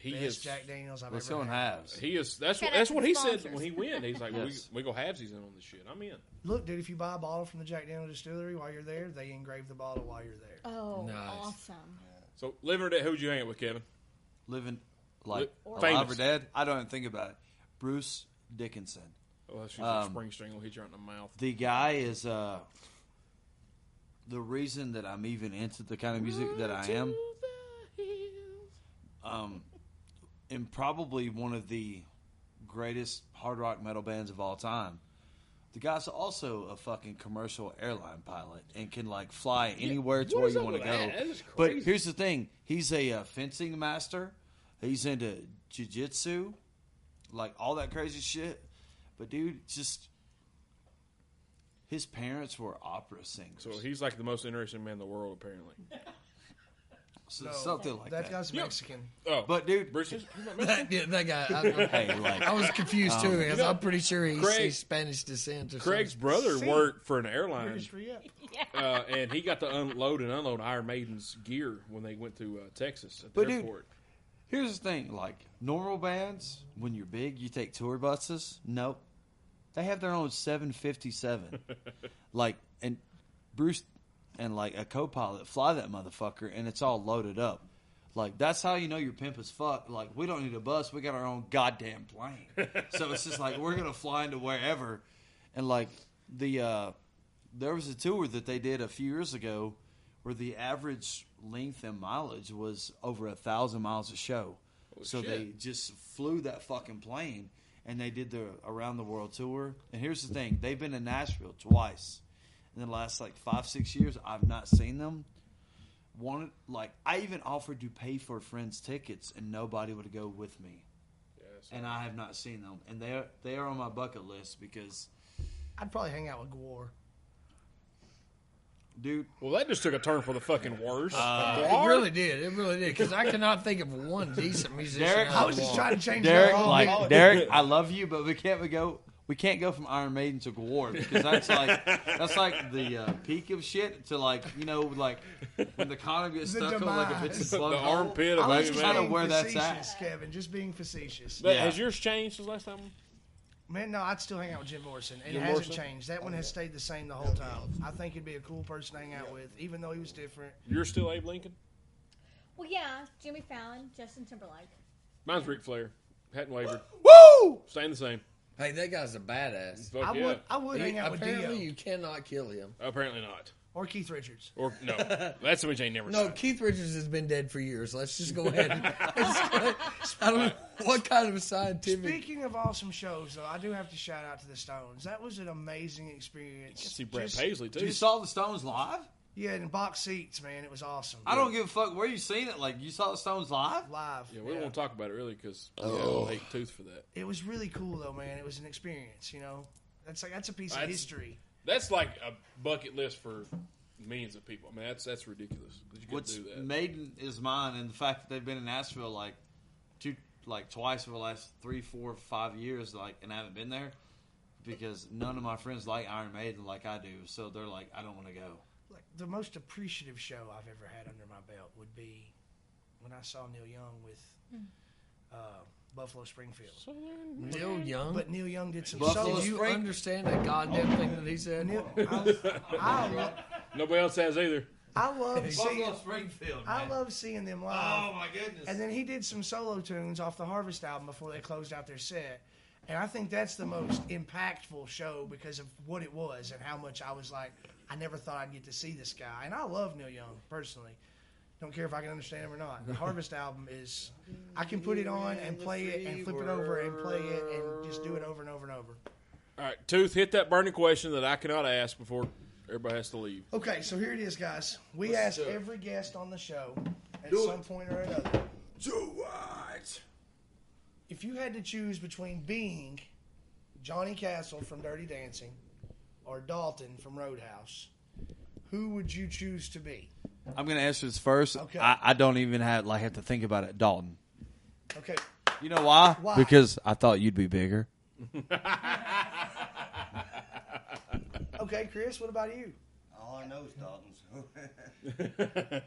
best Jack Daniels I've ever had. He is. That's what he said when he went. He's like, we go halvesies in on this shit. I'm in. Look, dude, if you buy a bottle from the Jack Daniel distillery while you're there, they engrave the bottle while you're there. Oh, nice. Awesome. So, living or dead, who'd you hang out with, Kevin? Living, alive famous or dead? I don't even think about it. Bruce Dickinson. Well, that's usually spring string will hit you right in the mouth. The guy is the reason that I'm even into the kind of music that I am. And probably one of the greatest hard rock metal bands of all time. The guy's also a fucking commercial airline pilot and can fly anywhere to where you want to go. That is crazy. But here's the thing: he's a fencing master. He's into jiu-jitsu, all that crazy shit. But dude, just his parents were opera singers. So he's like the most interesting man in the world, apparently. So something like that. That guy's Mexican. Oh, but dude, Bruce, that guy. I was confused too because I'm pretty sure he's Spanish descent. Or Craig's brother worked for an airline, Yeah. and he got to unload and unload Iron Maiden's gear when they went to Texas at the airport. Dude, here's the thing: normal bands, when you're big, you take tour buses. Nope, they have their own 757. And Bruce and a co-pilot fly that motherfucker, and it's all loaded up. That's how you know your pimp is fucked. We don't need a bus; we got our own goddamn plane. So it's just we're gonna fly into wherever. And there was a tour that they did a few years ago where the average length and mileage was over 1,000 miles a show. They just flew that fucking plane, and they did the around the world tour. And here's the thing: they've been to Nashville twice. In the last 5-6 years, I've not seen them. I even offered to pay for friends' tickets, and nobody would go with me. And I have not seen them, and they are on my bucket list because I'd probably hang out with Gwar. Dude, well, that just took a turn for the fucking worse. It really did. It really did. Because I cannot think of one decent musician. Derek, I was just trying to change Derek, that. Derek, I love you, but we can't go. We can't go from Iron Maiden to Gwar because that's the peak of shit to when the condom gets stuck on a bitch's the bug hole. armpit of I was Baby just kind Man. of where that's facetious, at. Kevin, just being facetious. Has yours changed since last time? Man, no, I'd still hang out with Jim Morrison. It Jim hasn't Morrison? changed. That one has stayed the same the whole time. I think he'd be a cool person to hang out with, even though he was different. You're still Abe Lincoln? Well, yeah, Jimmy Fallon, Justin Timberlake. Mine's Ric Flair. Hadn't wavered. Woo! Staying the same. Hey, that guy's a badass. Fuck yeah. I would hang out with Apparently, Dio you cannot kill him. Apparently not. or Keith Richards. Or no, that's somebody ain't never. No, died. Keith Richards has been dead for years. Let's just go ahead. I don't know what kind of scientific. Speaking of awesome shows, though, I do have to shout out to the Stones. That was an amazing experience. You see Brett Just- Paisley too. You saw the Stones live? Yeah, in box seats, man. It was awesome. I don't give a fuck where you seen it. Like, you saw the Stones live? Live. Yeah, we don't want to talk about it really because I hate Tooth for that. It was really cool, though, man. It was an experience, you know. That's a piece of history. That's like a bucket list for millions of people. I mean, that's ridiculous. That you What's do that. Maiden is mine, and the fact that they've been in Nashville twice over the last 3, 4, 5 years, and I haven't been there. because none of my friends like Iron Maiden like I do. So they're like, I don't want to go. Like the most appreciative show I've ever had under my belt would be when I saw Neil Young with Buffalo Springfield. Neil Young? But Neil Young did some Buffalo Did you understand that goddamn thing that he said? Nobody else has either. I love seeing Buffalo Springfield, man. I love seeing them live. Oh my goodness! And then he did some solo tunes off the Harvest album before they closed out their set. And I think that's the most impactful show because of what it was and how much I was like, I never thought I'd get to see this guy. And I love Neil Young, personally. Don't care if I can understand him or not. The Harvest album is, I can put it on and play it and flip it over and play it and just do it over and over and over. All right, Tooth, hit that burning question that I cannot ask before everybody has to leave. Okay, so here it is, guys. We ask every guest on the show at some point or another. Do what? If you had to choose between being Johnny Castle from Dirty Dancing or Dalton from Roadhouse, who would you choose to be? I'm going to answer this first. Okay. I don't even have to think about it. Dalton. Okay. You know why? Why? Because I thought you'd be bigger. Okay, Chris, what about you? All I know is Dalton. So.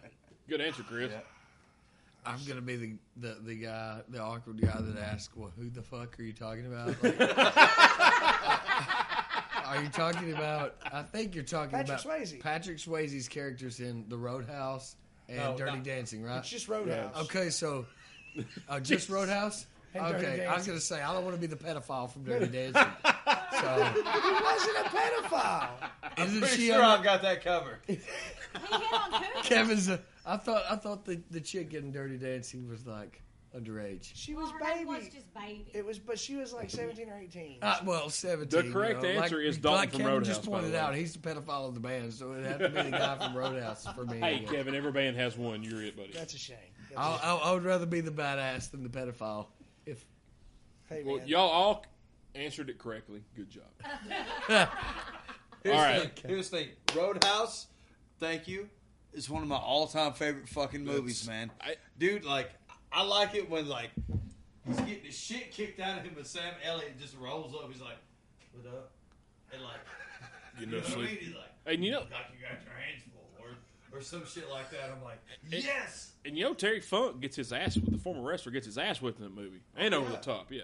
Good answer, Chris. Yeah. I'm gonna be the guy, the awkward guy that asks, "Well, who the fuck are you talking about?" Like, are you talking about? I think you're talking Patrick about Swayze. Patrick Swayze's characters in The Roadhouse and Dirty Dancing, right? It's just Roadhouse. Okay, so just Roadhouse. And Dirty Okay, I was Dancing. gonna say I don't want to be the pedophile from Dirty Dancing. So He wasn't a pedophile. isn't Pretty she? sure I've got that covered. He hit on Cooper. Kevin's. I thought the chick in Dirty Dancing was like underage. She was Her name was baby. just baby. It was, but she was like 17 or 18. Well, 17. The correct you know, answer like, is Dalton like from Kevin Roadhouse, just by the pointed way. out, he's the pedophile of the band, so it'd have to be the guy from Roadhouse for me. Hey, Kevin, every band has one. You're it, buddy. That's a shame. I would rather be the badass than the pedophile. If Hey, Well, man. y'all all answered it correctly. Good job. Here's All the right. thing. Here's the thing. Roadhouse, thank you, is one of my all-time favorite fucking movies, man. Dude, like, I like it when, like, he's getting the shit kicked out of him, but Sam Elliott just rolls up. He's like, what up? And, like, You you know, know what I mean? sleep. He's like, And you know, like you got your hands full, or some shit like that. I'm like, yes! and you know, Terry Funk gets his ass. The former wrestler gets his ass whipped in the movie, and over the top. Yeah.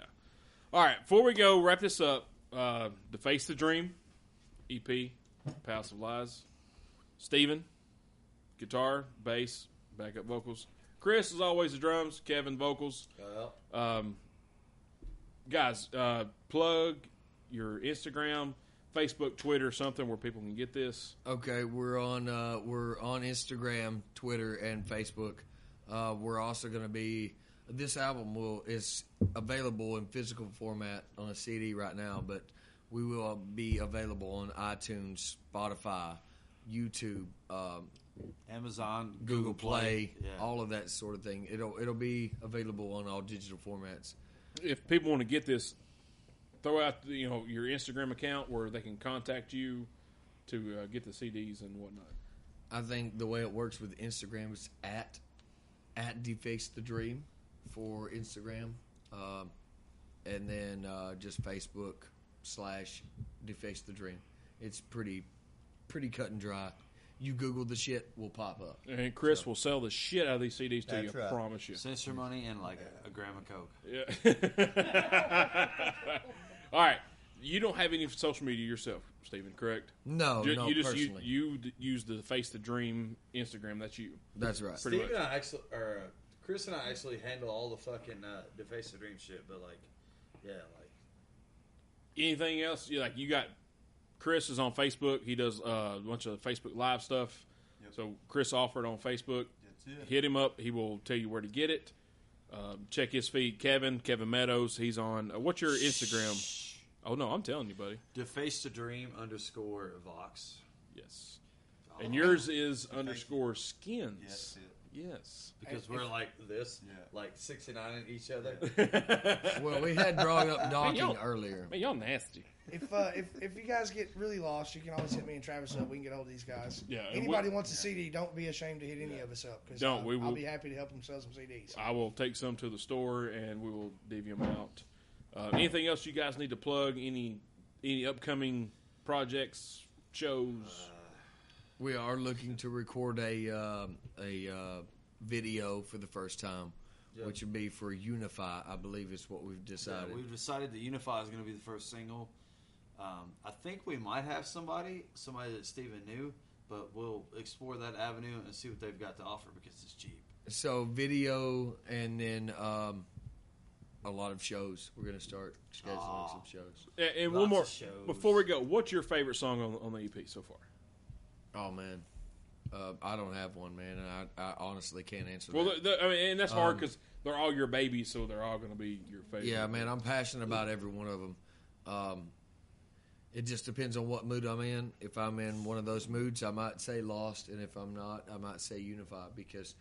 All right. Before we go, wrap this up. Deface the Dream, EP, Palace of Lies. Steven, guitar, bass, backup vocals. Chris, as always, the drums. Kevin, vocals. Guys, plug your Instagram, Facebook, Twitter, something where people can get this. okay, we're on Instagram, Twitter, and Facebook. We're also going to be. This album is available in physical format on a CD right now, but we will be available on iTunes, Spotify, YouTube, Amazon, Google Play, Yeah. all of that sort of thing. It'll be available on all digital formats. If people want to get this, throw out your Instagram account where they can contact you to get the CDs and whatnot. I think the way it works with Instagram is at Deface the Dream for Instagram, and then just Facebook / Deface the Dream. It's pretty cut and dry. You Google the shit, will pop up. And Chris will sell the shit out of these CDs to you. That's I right. promise you. Censor money and like a gram of Coke. Yeah. All right. You don't have any social media yourself, Stephen, correct? No, you, no, you just personally. you use the Face the Dream Instagram. That's you. That's right. Pretty Steve much. and I actually, or Chris and I actually handle all the fucking Deface the Dream shit, but like, yeah, like. Anything else? Like you got Chris is on Facebook. He does a bunch of Facebook Live stuff. Yep. So Chris offered on Facebook. That's it. Hit him up. He will tell you where to get it. Check his feed. Kevin Meadows. He's on. What's your Instagram? Oh no, I'm telling you, buddy. Deface the Dream _Vox. Yes. And yours is _skins. Yes, it. Yes. Because we're like this, Yeah. like 69 in each other. Well, we had brought up docking y'all- earlier. Man, y'all nasty. If you guys get really lost, you can always hit me and Travis up. We can get hold of these guys. Yeah, and Anybody wants a CD, don't be ashamed to hit any of us up. 'Cause Don't, we I'll will- be happy to help them sell some CDs. I will take some to the store and we will divvy them out. Anything else you guys need to plug? Any Any upcoming projects, shows? We are looking to record a video for the first time, which would be for Unify, I believe is what we've decided. Yeah, we've decided that Unify is going to be the first single. I think we might have somebody that Steven knew, but we'll explore that avenue and see what they've got to offer because it's cheap. So video and then a lot of shows. We're going to start scheduling some shows. And Lots one more of shows. before we go. What's your favorite song on the EP so far? Oh, man. I don't have one, man, and I honestly can't answer Well, that. I mean, and that's hard because they're all your babies, so they're all going to be your favorite. Yeah, man, I'm passionate about every one of them. It just depends on what mood I'm in. If I'm in one of those moods, I might say Lost, and if I'm not, I might say Unified because,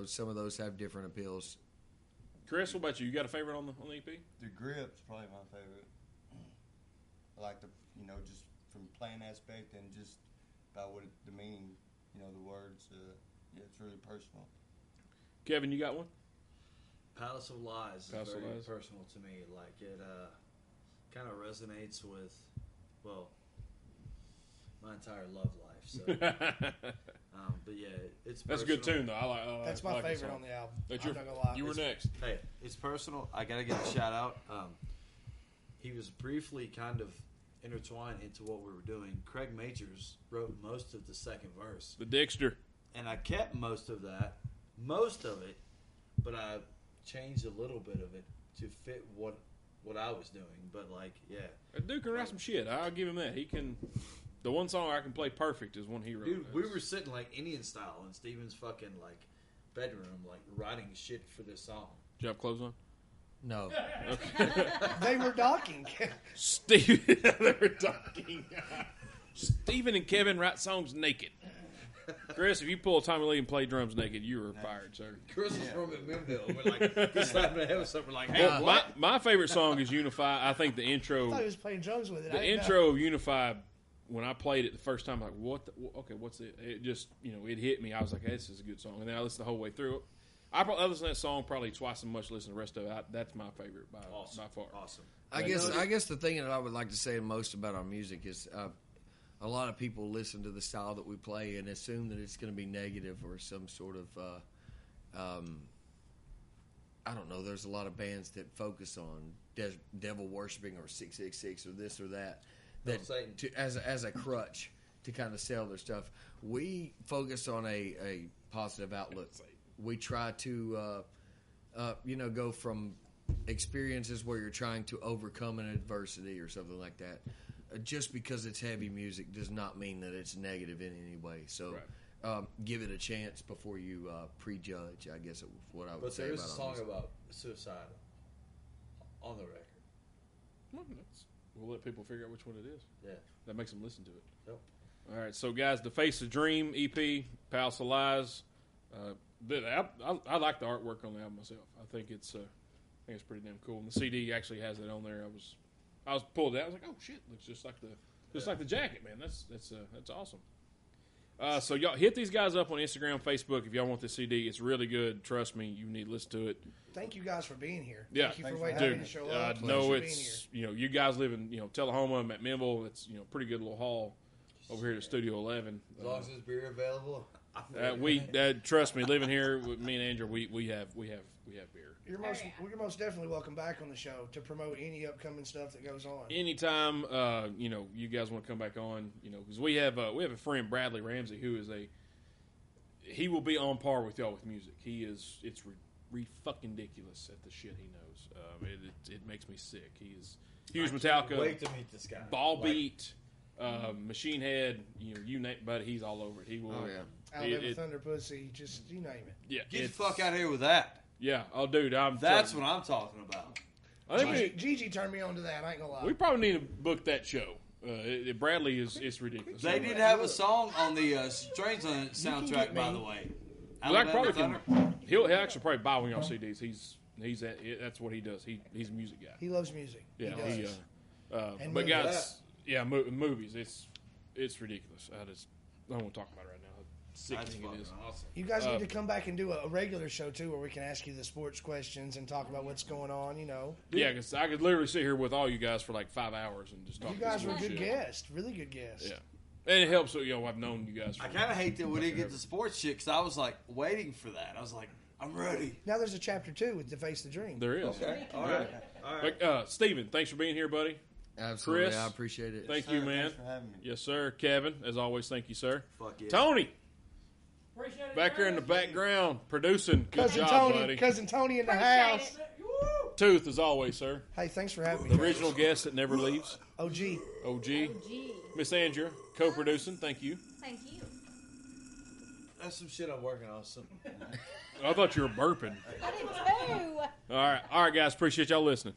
some of those have different appeals. Chris, what about you? You got a favorite on the EP? The Grip's probably my favorite. I like the, just from playing aspect and just about the meaning, the words. It's really personal. Kevin, you got one? Palace of Lies Palace is of very Lies. personal to me. Like it kind of resonates with, my entire love life. So, but yeah, it's That's a personal. good tune, though. I like. That's I my like that favorite song. on the album. That's I'm your, not gonna lie. you were next. Hey, it's personal. I gotta give a shout out. He was briefly kind of intertwined into what we were doing. Craig Majors wrote most of the second verse, The Dexter. and I kept most of it, but I changed a little bit of it to fit what I was doing. But That dude can write some shit. I'll give him that. He can. The one song I can play perfect is one he wrote. dude, we were sitting like Indian style in Steven's fucking bedroom, writing shit for this song. Did you have clothes on? No. They were docking. Steven, they were talking. Steven and Kevin write songs naked. Chris, if you pull a Tommy Lee and play drums naked, you are fired, sir. Chris was from Memville. We're just slapping the head with something like, hey, Well, my favorite song is Unify. I think the I thought he intro, was playing drums with it. the intro of Unify, when I played it the first time, I'm like, what? What's it? It just, it hit me. I was like, hey, this is a good song. And then I listened the whole way through it. I listened to that song probably twice as much as listen to the rest of it. That's my favorite by far. Awesome. I guess the thing that I would like to say most about our music is a lot of people listen to the style that we play and assume that it's going to be negative or some sort of I don't know. There's a lot of bands that focus on devil worshiping or 666 or this or that as a crutch to kind of sell their stuff. We focus on a positive outlook. We try to go from experiences where you're trying to overcome an adversity or something like that. Just because it's heavy music does not mean that it's negative in any way. So give it a chance before you prejudge, I guess is what I would say about it. But there is a song about suicide on the record. Well, we'll let people figure out which one it is. Yeah. That makes them listen to it. Yep. All right, so guys, Deface the Dream EP, Palace of Lies. I like the artwork on the album myself. I think it's pretty damn cool. And the CD actually has it on there. I was pulled out. I was like, oh shit, looks just like the jacket, man. That's awesome. So y'all hit these guys up on Instagram, Facebook if y'all want this CD. It's really good. Trust me, you need to listen to it. Thank you guys for being here. Yeah, Thank you for waiting dude. to show up. No, Thanks for it's you guys live in Tullahoma. I'm at Minville. It's pretty good little hall over here at Studio 11. As long as there's beer available. We trust me, living here with me and Andrew, we have beer. You're most definitely welcome back on the show to promote any upcoming stuff that goes on. Anytime, you guys want to come back on, because we have a friend, Bradley Ramsey, who is he will be on par with y'all with music. It's fucking ridiculous at the shit he knows. It makes me sick. He is huge Metallica. Wait to meet this guy. Ball beat, Machine Head, you name it, buddy, he's all over it. He will. Oh, yeah. Alabama Thunder Pussy, just you name it. Yeah, Get the fuck out of here with that. Yeah, oh, dude, That's what I'm talking about. I think Gigi turned me on to that. I ain't gonna lie. we probably need to book that show. Bradley it's ridiculous. They did have a song on the Strange soundtrack, by the way. Well, I Alabama probably Thunder. he'll actually probably buy one of y'all CDs. That's what he does. He's a music guy. He loves music. Yeah, he does. And but movies. guys, movies. It's ridiculous. I don't want to talk about it right now. sickening That's it is. fucking awesome. You guys need to come back and do a regular show too, where we can ask you the sports questions and talk about what's going on. You know, Yeah, because I could literally sit here with all you guys for like 5 hours and just talk. you guys were this good shit. guests, really good guests. Yeah, and it helps that I've known you guys. For I kind of hate that we didn't get the sports shit because I was like waiting for that. I was like, I'm ready. Now there's a chapter 2 with Deface the Dream. There is. Okay. All right. All right. But, Steven, thanks for being here, buddy. Absolutely, Chris, I appreciate it. Thank you, man. Thanks for having me. Yes, sir. Kevin, as always, thank you, sir. Fuck yeah. Tony, Appreciate it. back there in the guys. background, producing. Good Cousin job, Tony, buddy. cousin Tony in the Appreciate house. it. Woo! Tooth, as always, sir. Hey, thanks for having The me. original guest that never leaves. OG. OG. Gee, Miss Andrea, co-producing. Thank you. thank you. That's some shit I'm working on. I thought you were burping. I did too. All right, guys. Appreciate y'all listening.